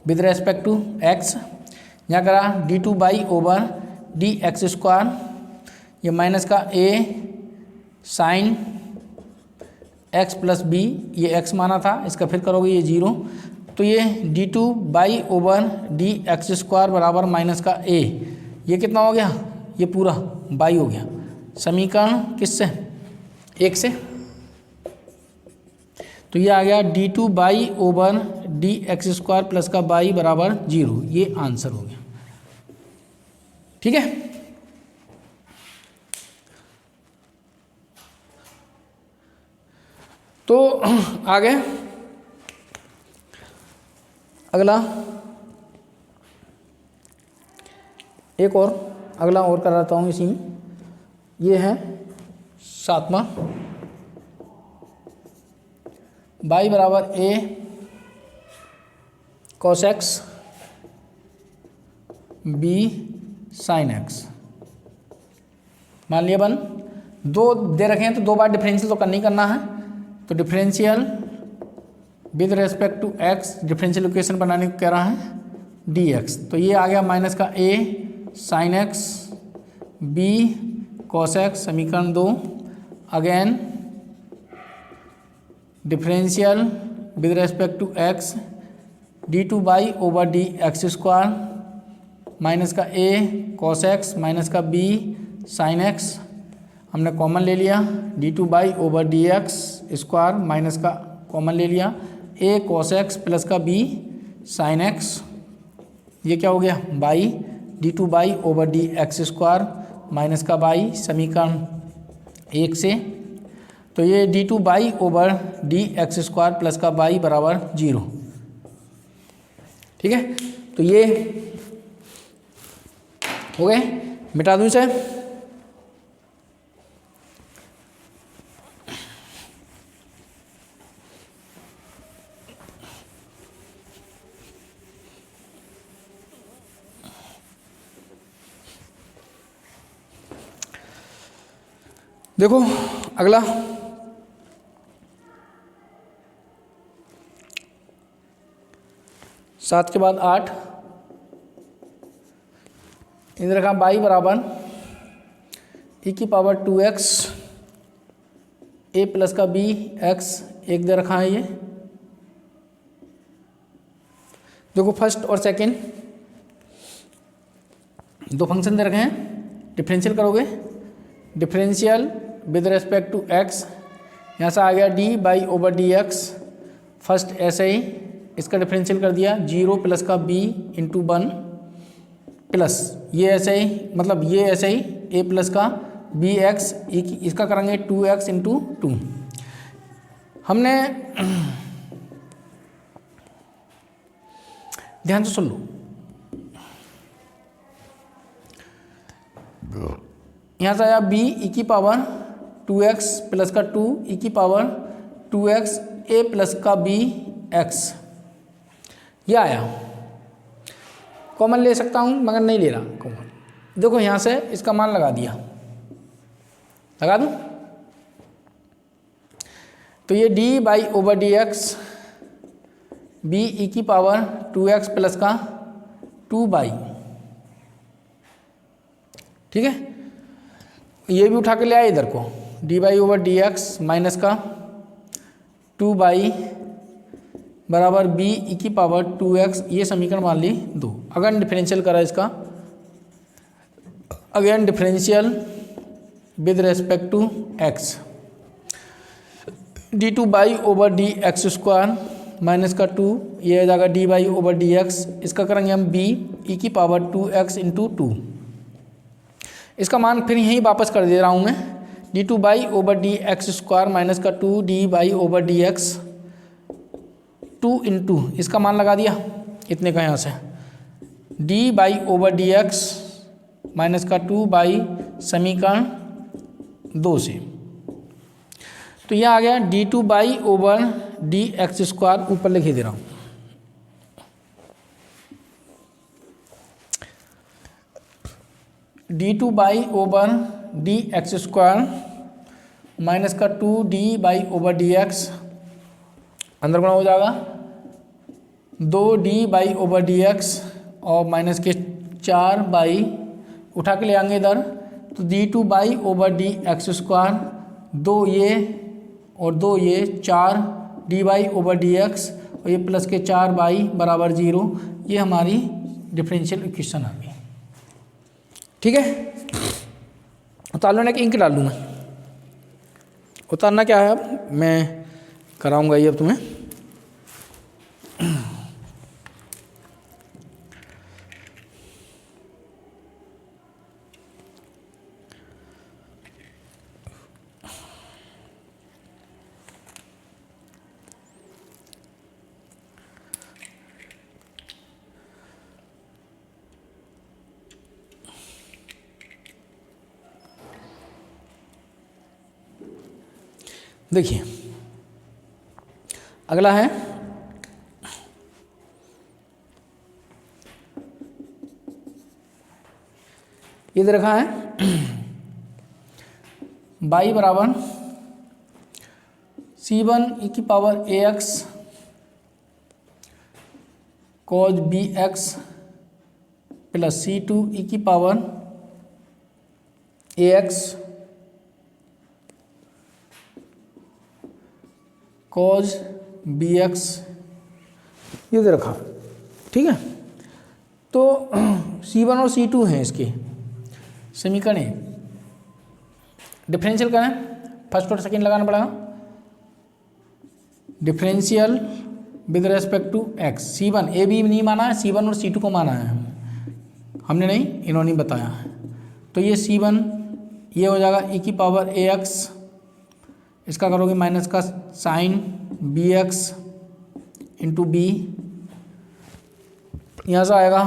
with respect to x, यहाँ करा d2 by over d x square, ये माइनस का a sine x plus b, ये x माना था, इसका फिर करोगे ये 0, तो ये d2 by over d x square बराबर माइनस का a, ये कितना हो गया, ये पूरा बाई हो गया। समीकरण किससे, 1 से, तो ये आ गया d2 by over d x square plus का बाई बराबर 0, ये आंसर हो गया। ठीक है, तो आगे अगला एक और अगला और कराता हूँ इसी में, ये है 7वां, y बराबर a cos x b sin x। मान लिया 1, 2 दे रखे हैं तो 2 बार डिफरेंशियल तो करना ही करना है, तो differential with respect to x, differential equation बनाने को कह रहा है dx, तो ये आ गया माइनस का a sine x b cos x, समीकरण 2। Again differential with respect to x d two by over d x square minus का ए कॉस एक्स माइनस का बी साइन एक्स, हमने कॉमन ले लिया, d two by over d x square minus का कॉमन ले लिया, ए कॉस एक्स प्लस का बी साइन एक्स, ये क्या हो गया by d two by over d x square minus का बाई समीकरण 1 से। तो ये D two by over d x square plus का बाई बराबर 0। ठीक है, तो ये हो गए, मिटा दूँ इसे। देखो अगला, सात के बाद 8, इधर रखा बाई बराबर ई की पावर 2x ए प्लस का बी एक्स, एक दे रखा है ये। देखो फर्स्ट और सेकंड दो फंक्शन दे रखे हैं, डिफरेंशियल करोगे, differential with respect to x, यहाँ से आ गया d by over d x, first ऐसे ही इसका डिफरेंशियल कर दिया 0 प्लस का b इंटू 1 प्लस ये ऐसे ही, मतलब ये ऐसे ही a प्लस का बी एक्स, इसका करेंगे 2x इंटू 2। हमने ध्यान से सुन लो, यहाँ से आया b e की पावर 2x प्लस का 2 e की पावर 2x a प्लस का b x, ये आया। कॉमन ले सकता हूँ मगर नहीं ले रहा कॉमन। देखो यहाँ से इसका मान लगा दिया, लगा दूँ तो ये d by over d x b e की पावर 2x प्लस का 2 बाई, ठीक है, ये भी उठा के ले आए इधर को, d by over d x minus का 2 बाई बराबर b ई की पावर 2x, ये समीकरण मान ली 2। अगर डिफरेंशियल करा इसका, again differential with respect to x, d two by over d x square minus का 2, ये आ जाएगा d by over d x, इसका करेंगे हम b ई की पावर 2x इंटू 2। इसका मान फिर यहीं वापस कर दे रहा हूँ मैं, D two by over d x square minus का 2 D by over d x 2 into, इसका मान लगा दिया इतने का, यहाँ से d by over d x minus का 2 बाई समीकरण 2 से। तो यह आ गया d to by over d x square, ऊपर लिख दे रहा हूँ, d to by over d x square minus का 2 d by over d x, अंदर गुणा हो जाएगा 2d by over d x और माइनस के 4 बाई, उठा के ले आएंगे इधर तो d2 by over d x square, 2 ये और 2 ये 4 d by over d x और ये प्लस के 4 बाई बराबर 0। ये हमारी डिफरेंशियल इक्वेशन आ गई। ठीक है, उतार लो ना कि इंक डाल लूँ मैं, उतारना क्या है अब मैं कराऊंगा ये अब तुम्हें। देखिए अगला है ये दे रखा है बाई बराबर c1 ई की power ax cause bx plus C2e⁻AX cos BX ये दे रखा, ठीक है। तो C1 और C2 हैं इसके समीकरण, डिफरेंशियल करें, फर्स्ट और सेकंड लगाना पड़ेगा। Differential with respect to x, C1 a b नहीं माना है, C1 और C2 को माना है हमने नहीं, इन्होंने बताया है। तो ये C1 ये हो जाएगा e⁻AX, इसका करोगे माइनस का साइन BX इंटू बी, यहाँ से आएगा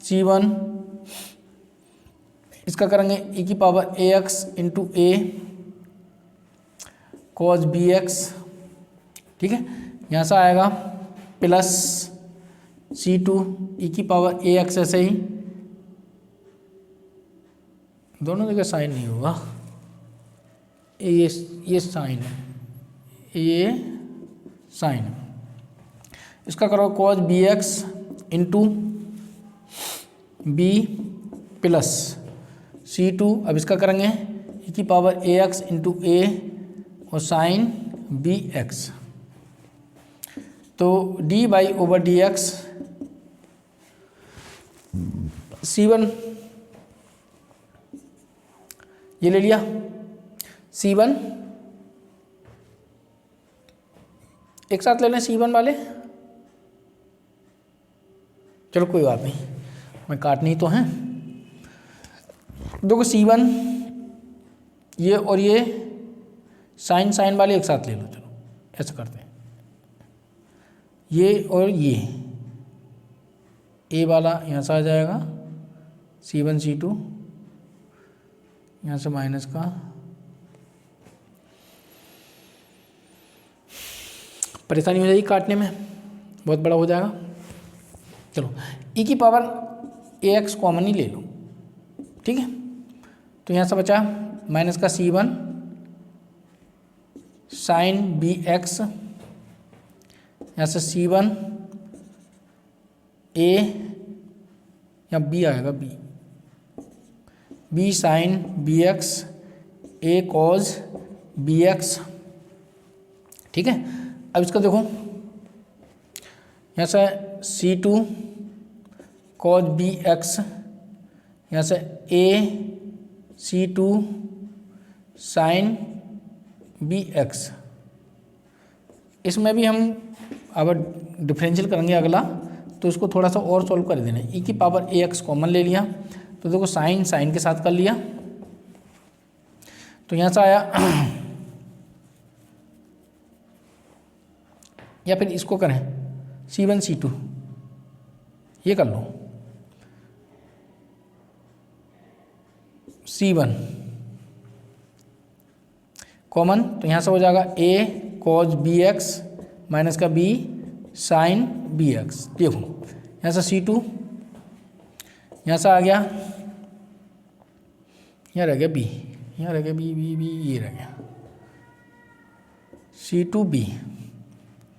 C1, इसका करेंगे e⁻AX into A cos BX, ठीक है। यहाँ से आएगा प्लस C2 e⁻AX, ऐसे ही दोनों जगह साइन नहीं होगा, ये साइन है, ये साइन, इसका करो cos BX into b plus C2, अब इसका करेंगे e⁻AX इंटू A और साइन BX। तो d/dx C1 ये ले लिया, C1 एक साथ ले लें C1 वाले, चलो कोई बात नहीं, मैं काटनी तो है। देखो C1 ये और ये साइन साइन वाले एक साथ ले लो, चलो ऐसा करते हैं, ये और ये ए वाला यहाँ से आ जाएगा C1 C2, यहाँ से माइनस का, परेशानी हो जाएगी काटने में, बहुत बड़ा हो जाएगा। चलो e⁻AX कॉमन ही ले लो, ठीक है। तो यहाँ से बचा माइनस का C1 साइन BX, यहाँ से C1 A या B आएगा, B sine BX A cos BX, ठीक है। अब इसका देखो, यहाँ से C2 cos BX, यहाँ से A C2 साइन BX, इसमें भी हम अब डिफरेंशियल करेंगे अगला, तो इसको थोड़ा सा और सॉल्व कर देना। e⁻AX कॉमन ले लिया, तो देखो साइन साइन के साथ कर लिया, तो यहाँ से आया या फिर इसको करें C1 C2 ये कर लो, C1 कॉमन, तो यहाँ से हो जाएगा A cos BX माइनस का B साइन BX। देखो यहाँ से C2, यहाँ से आ गया, यहाँ रह गया B, यहाँ रह गया B, ये रह गया C2B।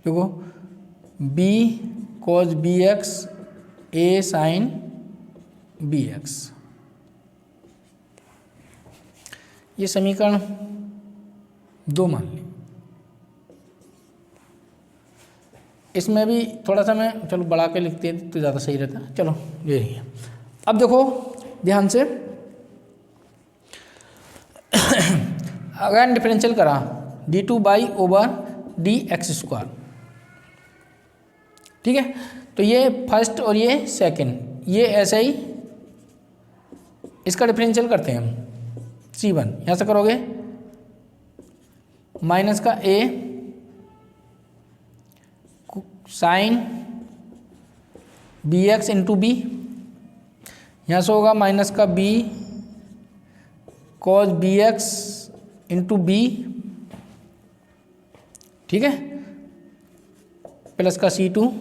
देखो B cos BX A sine BX, ये समीकरण 2 मान ली। इसमें भी थोड़ा सा मैं चलो बढ़ा के लिखते हैं तो ज़्यादा सही रहता है। चलो ये रही है। अब देखो ध्यान से, अगर डिफरेंशियल करा d2/dx², ठीक है। तो ये फर्स्ट और ये सेकंड, ये ऐसे ही इसका डिफरेंशियल करते हैं हम। C1 यहाँ से करोगे माइनस का A sine BX into B, यहाँ से होगा माइनस का B cos BX into B, ठीक है, प्लस का C2,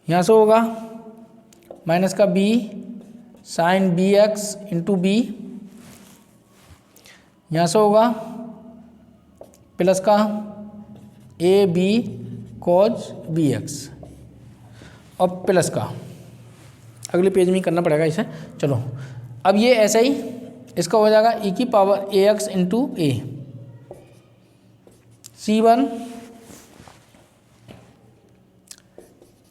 यहाँ से होगा माइनस का B sine BX into B, यहाँ से होगा प्लस का AB cos BX और प्लस का अगले पेज में ही करना पड़ेगा इसे। चलो अब ये ऐसा ही इसका हो जाएगा e की power ax into a C1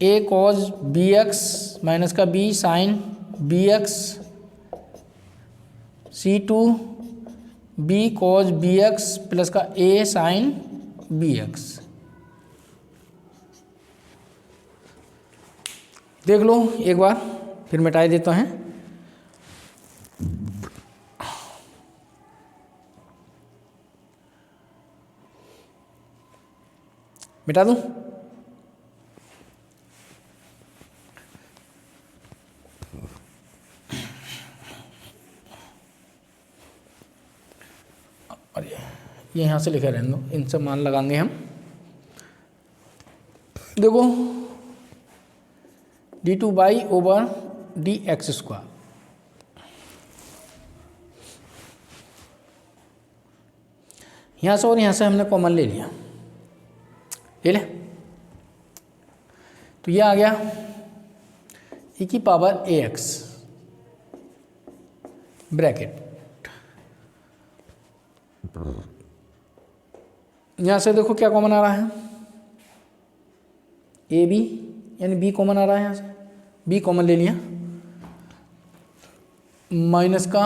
a cos bx minus का b sine bx C2 b cos bx plus का a साइन bx। देख लो एक बार, फिर मिटाई देता हैं। मिटा दूं? और ये यहाँ से लिखे रहने दो, इनसे मान लगाएंगे हम। देखो d2 by over dx square, यहाँ से और यहाँ से हमने कॉमन ले लिया, ले ले, तो ये आ गया e की पावर ax ब्रैकेट, यहाँ से देखो क्या कॉमन आ रहा है, ए बी यानी b कॉमन आ रहा है, यहाँ से b कॉमन ले लिया, माइनस का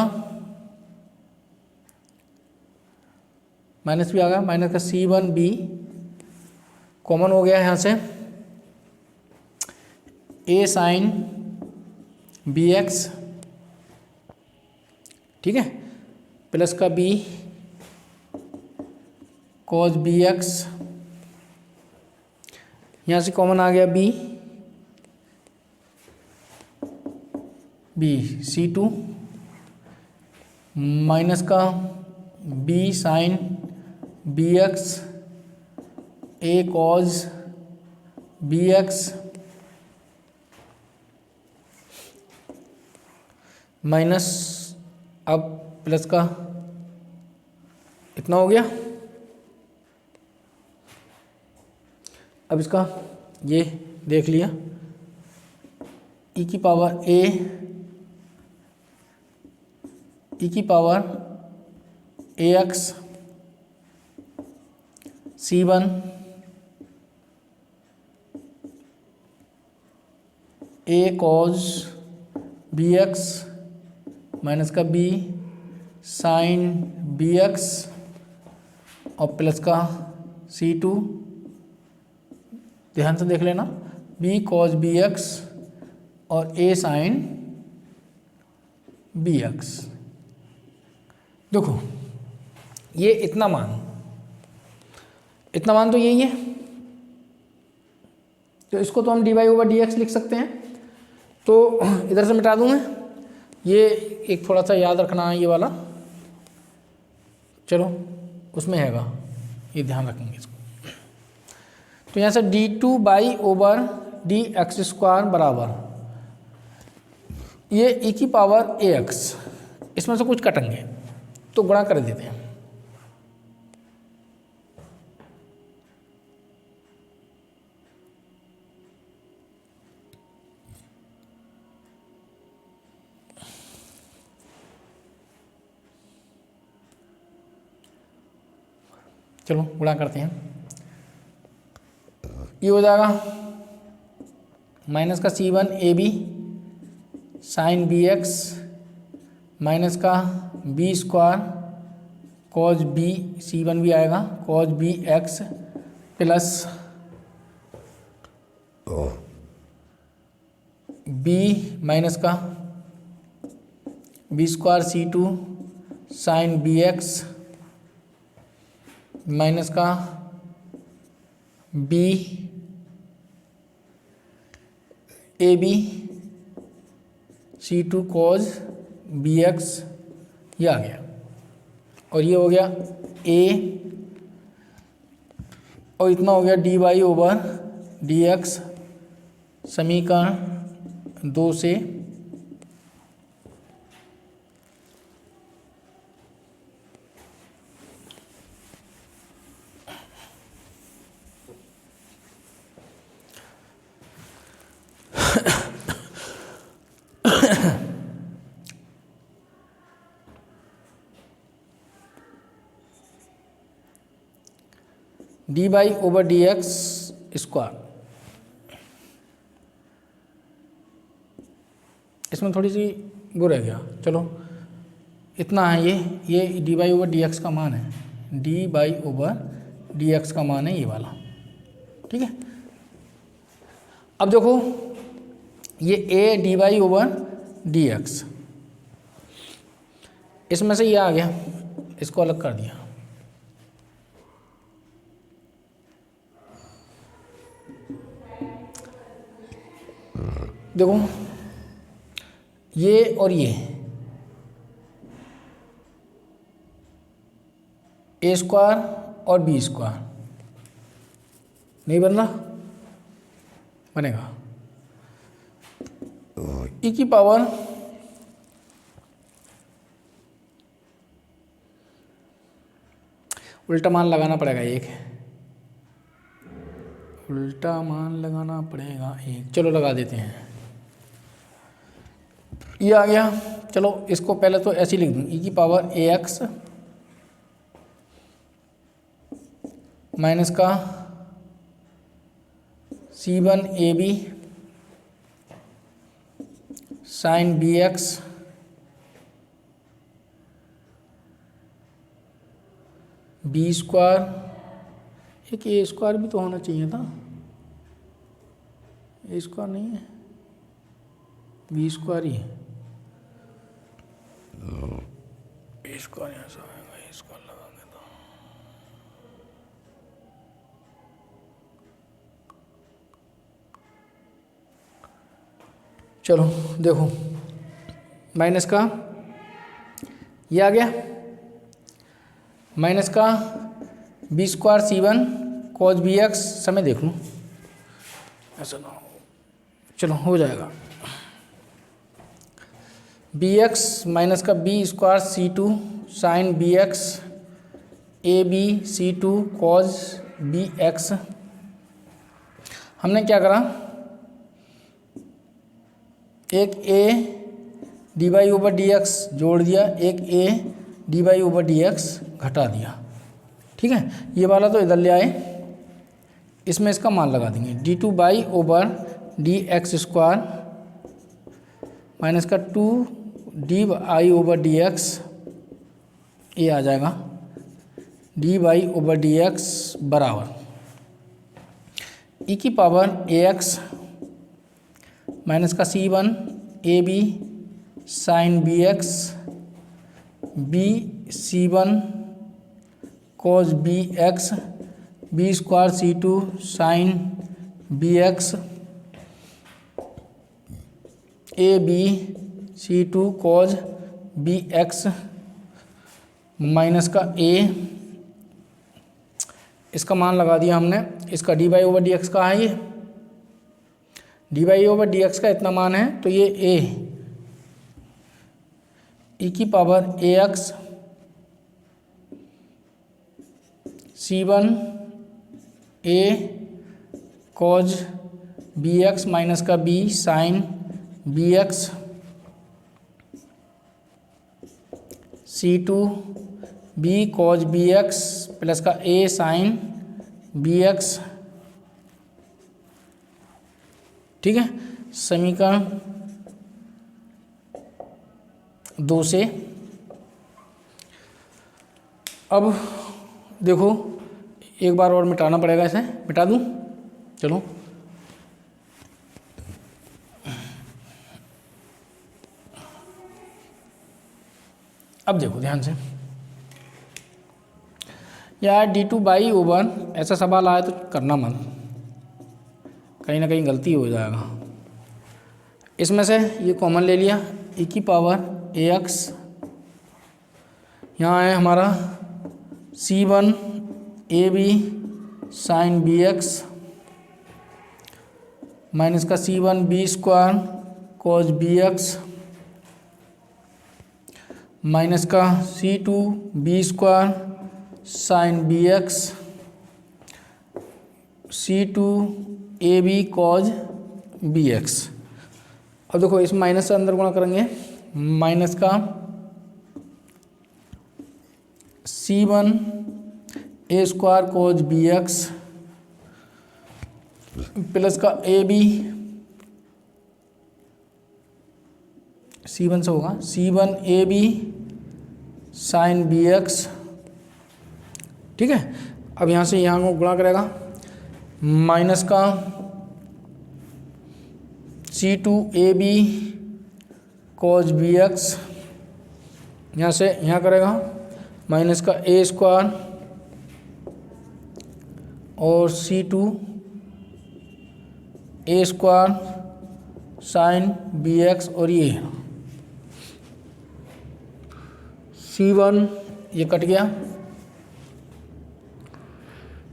माइनस भी आ गया, माइनस का C1b कॉमन हो गया यहाँ से, a साइन bx, ठीक है, प्लस का b cos bx, यहाँ से कॉमन आ गया b C2 माइनस का b sine bx a cos bx minus अब प्लस का इतना हो गया। अब इसका ये देख लिया, e की power ax C1 a cos bx minus का b साइन bx और प्लस का C2, ध्यान से देख लेना, b cos bx और a साइन bx। देखो ये इतना मान तो यही है, तो इसको तो हम dy ओवर dx लिख सकते हैं, तो इधर से मिटा दूँ मैं, ये एक थोड़ा सा याद रखना है ये वाला, चलो उसमें हैगा, ये ध्यान रखेंगे इसको। तो यहाँ से d2 by over dx square बराबर ये e की पावर ax, इसमें से कुछ कटेंगे तो गुणा कर देते हैं। चलो गुणा करते हैं, ये हो जाएगा माइनस का C1 AB sine bx minus का b square cos b, C1 भी आएगा cos bx plus b minus का b square C2 sine bx minus का b AB C2 cos bx, ये आ गया, और ये हो गया a, और इतना हो गया dy ओवर dx, समीकरण 2 से D by over d x square, इसमें थोड़ी सी वो रह गया, चलो इतना है। ये D by over d x का मान है, D by over d x का मान है ये वाला, ठीक है। अब देखो ये ए d by over d x, इसमें से ये आ गया, इसको अलग कर दिया। देखो ये और ये ए स्क्वायर और बी स्क्वायर नहीं बन रहा, बनेगा ई की पावर उल्टा मान लगाना पड़ेगा, एक उल्टा मान लगाना पड़ेगा एक, चलो लगा देते हैं। ये आ गया, चलो इसको पहले तो ऐसे ही लिख दूँ, ई की पावर ए एक्स माइनस का c one a b sine b x b square, एक ए स्क्वायर भी तो होना चाहिए था, ए स्क्वायर नहीं है, बी स्क्वायर ही है, ए स्क्वायर यहाँ से आएगा, ए स्क्वायर लगा देता हूँ। चलो देखो माइनस का ये आ गया, माइनस का b square c one cos b x, समय देख लूँ ऐसा ना हो, चलो हो जाएगा, बी एक्स माइनस का b square c two sine b x a b c two cos b x. हमने क्या करा, एक a d by over d x जोड़ दिया, एक a d by over d x घटा दिया, ठीक है। ये वाला तो इधर ले आए, इसमें इसका मान लगा देंगे, d two by over d x square minus का two d by over d x, ये आ जाएगा d by over d x बराबर ई की पावर ए एक्स माइनस का c one a b sine b x b c one cos b x b square c two sine b x a b c two cos b x minus का ए, इसका मान लगा दिया हमने, इसका d by over d x का है, ये D by over d x का इतना मान है, तो ये ए ई की power a x c one a cos b x minus का b sine b x c two b cos b x plus का ए साइन बी एक्स, ठीक है। समीकरण 2 से अब देखो एक बार और मिटाना पड़ेगा, इसे मिटा दूं, चलो अब देखो ध्यान से, यार डी टू बाई ओवर ऐसा सवाल आया तो करना मत, कहीं ना कहीं गलती हो जाएगा। इसमें से ये कॉमन ले लिया, ई की पावर ए एक्स, यहाँ है हमारा c one a b sine b x minus का c one b square cos b x minus का c two b square sine b x c two a b cos b x. अब देखो इस माइनस से अंदर गुणा करेंगे, माइनस का C1 a square cos bx plus का AB, C1 से होगा C1 AB साइन bx। ठीक है, अब यहाँ से यहाँ को गुणा करेगा, माइनस का C2 AB कोज bx, यहाँ से यहाँ करेगा माइनस का a स्क्वायर और C2 a square sine bx, और ये C1 ये कट गया,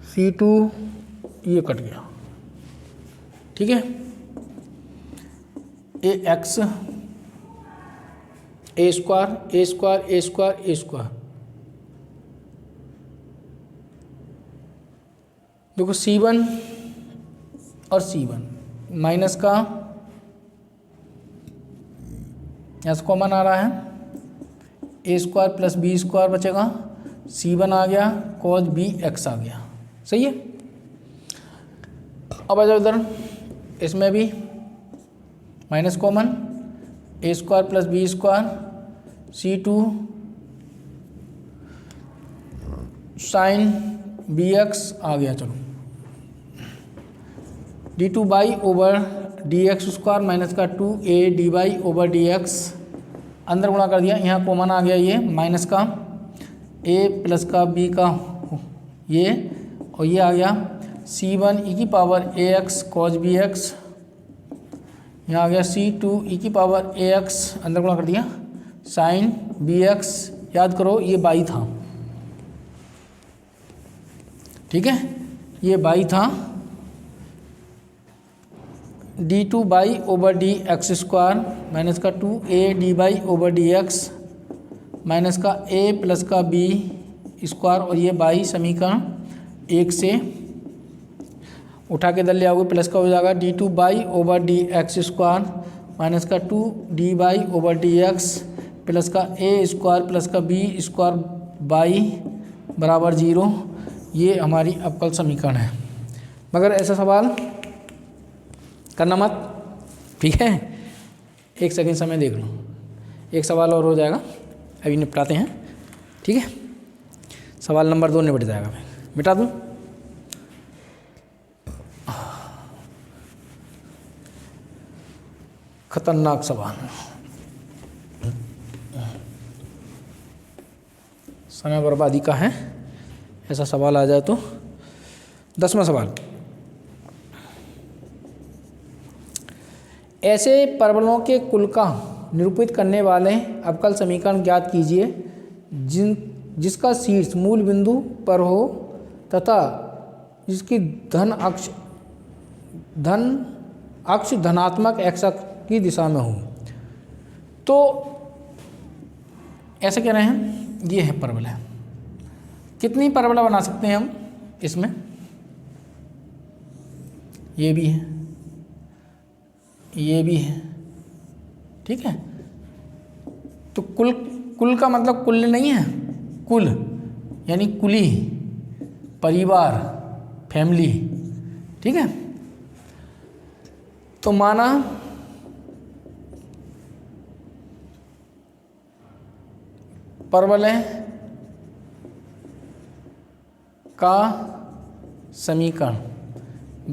C2 ये कट गया। ठीक है, ax a square a square a square a square, देखो C1 और C1 माइनस का यहाँ से कॉमन आ रहा है, a square plus b square बचेगा, C1 आ गया cos bx आ गया। सही है, अब आ जाओ इधर, इसमें भी minus common, a square plus b square C2 sine bx आ गया। चलो d2 by over dx square minus का 2a dy ओवर dx, अंदर गुणा कर दिया, यहाँ कॉमन आ गया ये माइनस का a प्लस का b का ये, और ये आ गया C1 e की पावर ax cos bx, यहाँ आ गया C2 e की पावर ax, अंदर गुणा कर दिया साइन bx, याद करो ये बाई था। ठीक है, ये बाई था, d2 by over d x square minus का 2a D by over d x minus का a प्लस का b स्क्वायर, और ये बाई समीकरण 1 से उठा के इधर ले आओगे, प्लस का हो जाएगा d2 by over d x square minus का 2d by over d x plus का a स्क्वायर प्लस का b स्क्वायर बाई बराबर 0। ये हमारी अवकल समीकरण है, मगर ऐसा सवाल करना मत। ठीक है, एक सेकंड समय देख लो, एक सवाल और हो जाएगा, अभी निपटाते हैं। ठीक है, सवाल नंबर 2 निपट जाएगा, मैं मिटा दूँ। खतरनाक सवाल, समय बर्बादी का है, ऐसा सवाल आ जाए तो। 10वां सवाल, ऐसे परवलयों के कुल का निरूपित करने वाले अवकल समीकरण ज्ञात कीजिए जिसका शीर्ष मूल बिंदु पर हो तथा जिसकी धन अक्ष धनात्मक एक्स अक्ष की दिशा में हो। तो ऐसे कह रहे हैं, ये है परवलय। कितनी परवलय बना सकते हैं हम इसमें? ये भी है, ये भी है। ठीक है, तो कुल का मतलब कुल नहीं है, कुल यानी कुली, परिवार, फैमिली। ठीक है, तो माना परवलय का समीकरण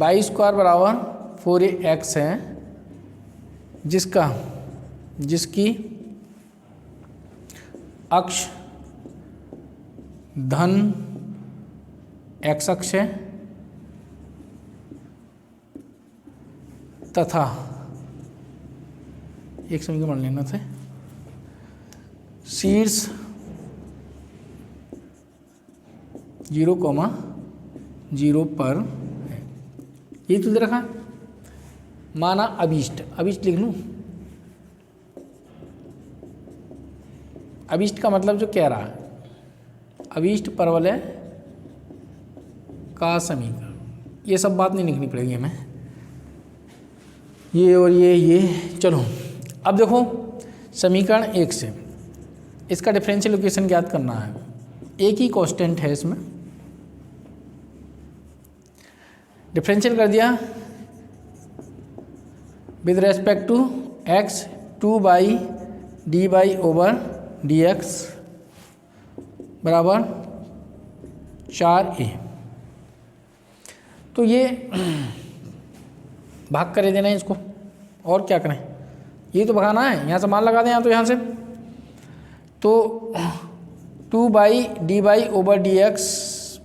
y स्क्वायर बराबर 4ax है, जिसकी अक्ष धन x अक्ष है तथा एक समीकरण लेना था, शीर्ष 0,0 पर है। ये तो दे रखा है। माना अभीष्ट लिख लूँ। अभीष्ट का मतलब जो कह रहा है, अभीष्ट परवलय का समीकरण, ये सब बात नहीं लिखनी पड़ेगी हमें। ये और ये चलो अब देखो समीकरण 1 से इसका डिफरेंशियल इक्वेशन ज्ञात करना है। एक ही कांस्टेंट है इसमें, डिफरेंशियल कर दिया with respect to x 2/dy/dx बराबर 4a। तो ये भाग कर देना है इसको, और क्या करें, ये तो भगाना है, यहाँ से मान लगा दें, यहाँ तो यहाँ से तो 2/dy/dx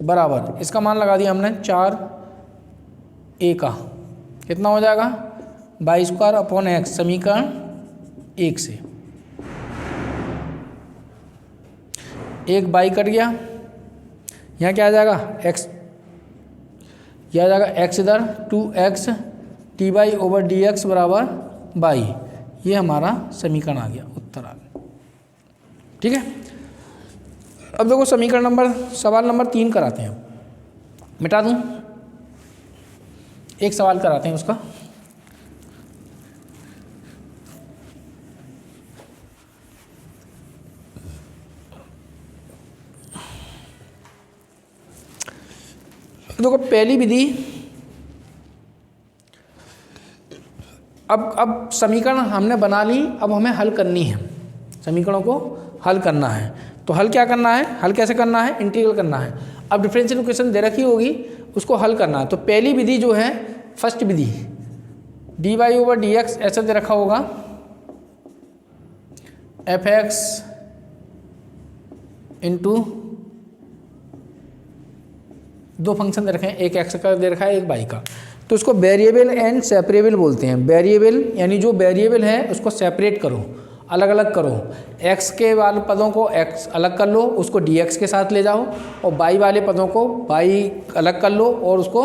बराबर इसका मान लगा दिया हमने 4a का, कितना हो जाएगा y² x, समीकरण 1 से एक y कट गया, यहाँ क्या आ जाएगा x, यह आ जाएगा x इधर 2x dy/dx बराबर y, ये हमारा समीकरण आ गया, उत्तर आ गया। ठीक है, अब देखो सवाल नंबर 3 कराते हैं, मिटा दूं, एक सवाल कराते हैं उसका। देखो पहली विधि, अब समीकरण हमने बना ली, अब हमें हल करनी है, समीकरणों को हल करना है। तो हल क्या करना है, हल कैसे करना है, इंटीग्रल करना है। अब डिफरेंशियल इक्वेशन दे रखी होगी, उसको हल करना है। तो पहली विधि जो है, फर्स्ट विधि dy/dx ऐसे दे रखा होगा fx इंटू दो फंक्शन दे रखे हैं, एक x का दे रखा है, एक y का। तो उसको वेरिएबल एंड सेपरेबल बोलते हैं। वेरिएबल यानी जो वेरिएबल है उसको सेपरेट करो, अलग अलग करो। x के वाले पदों को x अलग कर लो, उसको dx के साथ ले जाओ, और y वाले पदों को y अलग कर लो और उसको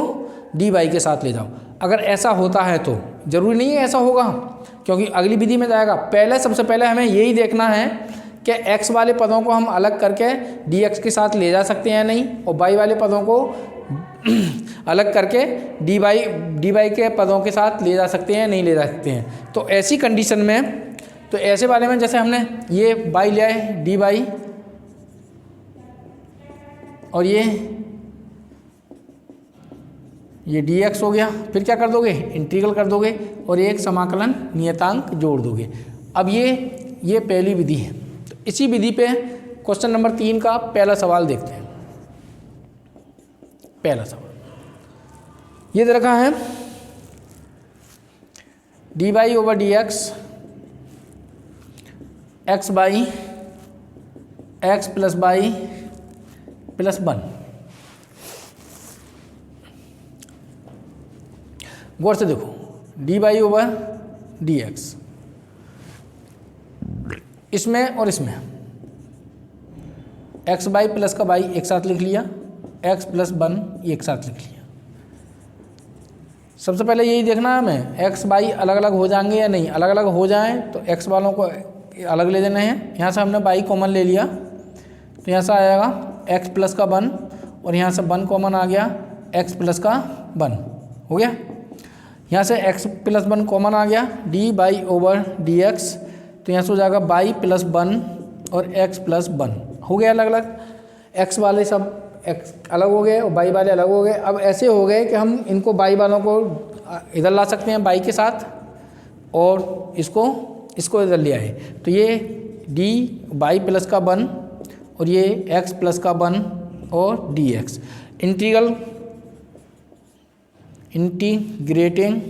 dy के साथ ले जाओ। अगर ऐसा होता है तो, ज़रूरी नहीं है ऐसा होगा, क्योंकि अगली विधि में जाएगा। सबसे पहले हमें यही देखना है कि x वाले पदों को हम अलग करके dx के साथ ले जा सकते हैं या नहीं, और y वाले पदों को अलग करके dy के पदों के साथ ले जा सकते हैं, नहीं ले जा सकते हैं। तो ऐसी कंडीशन में, तो ऐसे वाले में जैसे हमने ये y लिया है dy, और ये dx हो गया, फिर क्या कर दोगे, इंटीग्रल कर दोगे और एक समाकलन नियतांक जोड़ दोगे। अब ये पहली विधि है। तो इसी विधि पे क्वेश्चन नंबर 3 का पहला सवाल देखते हैं। पहला सवाल ये दे रखा है dy/dx x by x plus y plus 1। गौर से देखो dy/dx इसमें और इसमें x बाई प्लस का y एक साथ लिख लिया, x प्लस 1 एक साथ लिख लिया। सबसे पहले यही देखना है हमें x y अलग अलग हो जाएंगे या नहीं। अलग अलग हो जाएं तो x वालों को अलग ले देना है। यहाँ से हमने y कॉमन ले लिया, तो यहाँ से आ जाएगा x प्लस का 1, और यहाँ से 1 कॉमन आ गया, x प्लस का 1 हो गया। यहाँ से x प्लस 1 कॉमन आ गया, dy/dx, तो यहाँ से हो जाएगा y प्लस 1 और x प्लस 1 हो गया अलग अलग। x वाले सब x अलग हो गए और y वाले अलग हो गए। अब ऐसे हो गए कि हम इनको y वालों को इधर ला सकते हैं y के साथ, और इसको इधर ले आए। तो ये dy प्लस का 1 और ये x प्लस का 1 और dx। इंटीग्रेटिंग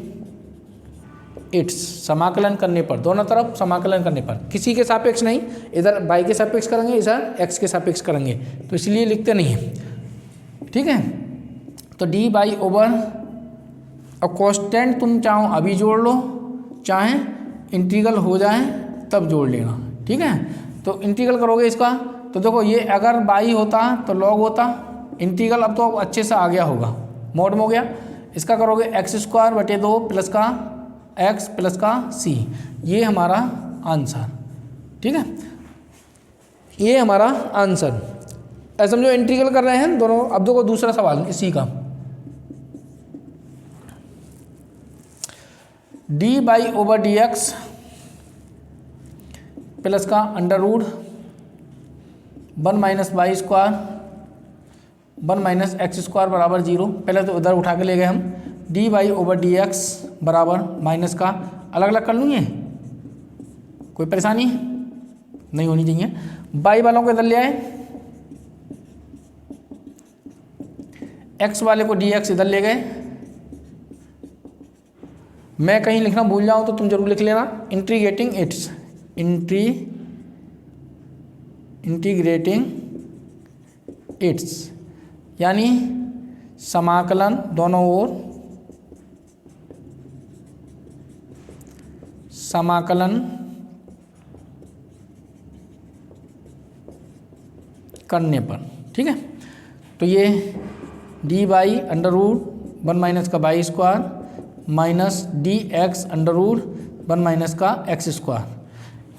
इट्स, समाकलन करने पर, दोनों तरफ समाकलन करने पर, किसी के सापेक्ष नहीं, इधर y के सापेक्ष करेंगे, इधर x के सापेक्ष करेंगे, तो इसलिए लिखते नहीं हैं। ठीक है, तो dy/, अब कांस्टेंट तुम चाहो अभी जोड़ लो, चाहे इंटीग्रल हो जाए तब जोड़ लेना। ठीक है, तो इंटीग्रल करोगे इसका, तो देखो ये अगर y होता तो log होता, इंटीग्रल अब तो अच्छे से आ गया होगा, मॉड में हो गया। इसका करोगे x²/2 प्लस का x प्लस का c, ये हमारा आंसर। ठीक है, ये हमारा आंसर। ऐसा समझो इंटीग्रल कर रहे हैं दोनों। अब देखो दूसरा सवाल इसी का, d by over d x plus का under root 1 minus y square 1 minus x square बराबर 0। पहले तो उधर उठा के ले गए हम। D by over d x बराबर माइनस का अलग अलग कर लूँगे, कोई परेशानी नहीं होनी चाहिए। बाई वालों को इधर ले आए, एक्स वाले को डी एक्स इधर ले गए। मैं कहीं लिखना भूल जाऊँ तो तुम जरूर लिख लेना। इंटीग्रेटिंग इट्स यानी समाकलन दोनों ओर समाकलन करने पर, ठीक है। तो ये D Y under root 1 minus का Y square minus D X under root 1 minus का एक्स स्क्वायर,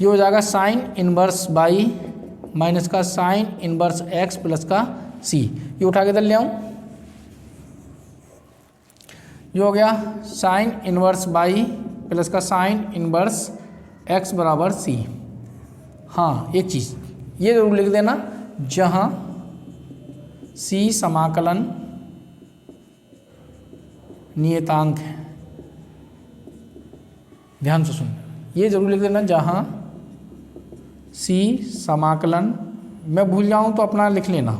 ये हो जाएगा साइन इनवर्स बाई माइनस का साइन इनवर्स एक्स प्लस का सी। ये उठा के इधर ले आऊँ, ये हो गया साइन इनवर्स बाई प्लस का साइन इनवर्स एक्स बराबर सी। हाँ, एक चीज़ ये जरूर लिख देना, जहाँ सी समाकलन नियतांक है। ध्यान से सुन, ये जरूर लिख देना, जहाँ सी समाकलन, मैं भूल जाऊँ तो अपना लिख लेना,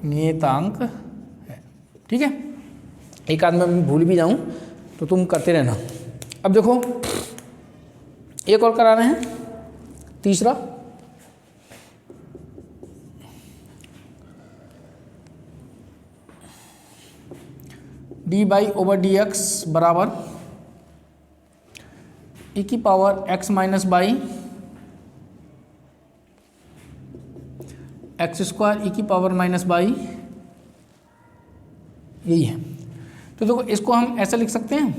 नियतांक है, ठीक है। एक आध में भूल भी जाऊँ तो तुम करते रहना। अब देखो एक और करा रहे हैं, तीसरा। D by over d x बराबर ई की power x minus by x square e की पावर माइनस बाई, यही है। तो देखो इसको हम ऐसे लिख सकते हैं।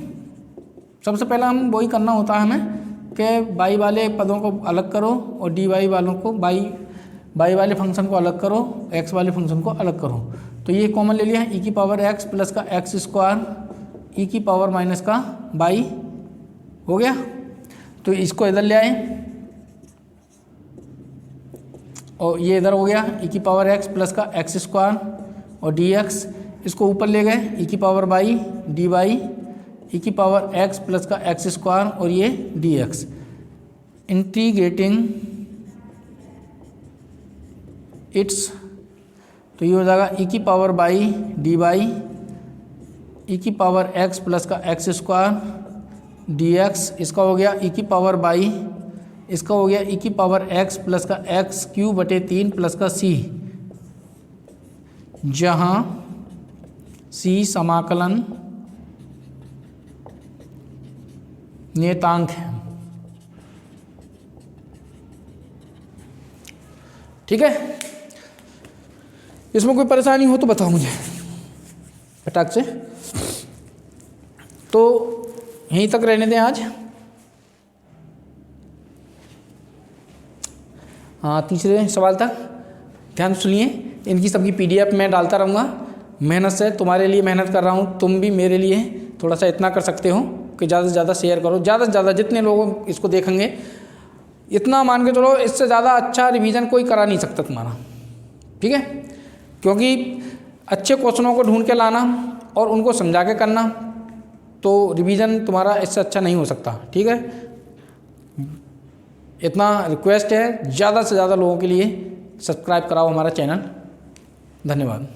सबसे पहला हम वही करना होता है हमें कि बाई वाले पदों को अलग करो और डी वाई वालों को बाई वाले फंक्शन को अलग करो, एक्स वाले फंक्शन को अलग करो। तो ये कॉमन ले लिया है, ई की पावर एक्स प्लस का एक्स स्क्वायर ई की पावर माइनस का बाई हो गया। तो इसको इधर ले आए और ये इधर हो गया ई की पावर एक्स प्लस का एक्स स्क्वायर और डी एक्स, इसको ऊपर ले गए ई की power by D by E की पावर एक्स प्लस का एक्स स्क्वायर और ये डी एक्स। इंटीग्रेटिंग इट्स, तो ये हो जाएगा ई की power by D by E की पावर एक्स प्लस का एक्स स्क्वायर डी एक्स, इसका हो गया ई की पावर बाई, इसका हो गया ई की पावर एक्स प्लस का एक्स क्यूब बटे 3 प्लस का सी, जहाँ सी समाकलन नियतांक है, ठीक है। इसमें कोई परेशानी हो तो बताओ मुझे फटाक से। तो यहीं तक रहने दें आज। हाँ, तीसरे सवाल तक ध्यान सुनिए। इनकी सबकी पीडीएफ मैं डालता रहूँगा। मेहनत से तुम्हारे लिए मेहनत कर रहा हूँ, तुम भी मेरे लिए थोड़ा सा इतना कर सकते हो कि ज़्यादा से ज़्यादा शेयर करो। ज़्यादा से ज़्यादा जितने लोग इसको देखेंगे, इतना मान के चलो, इससे ज़्यादा अच्छा रिवीजन कोई करा नहीं सकता तुम्हारा, ठीक है। क्योंकि अच्छे क्वेश्चनों को ढूंढ के लाना और उनको समझा के करना, तो रिवीजन तुम्हारा इससे अच्छा नहीं हो सकता, ठीक है। इतना रिक्वेस्ट है, ज़्यादा से ज़्यादा लोगों के लिए सब्सक्राइब कराओ हमारा चैनल। धन्यवाद।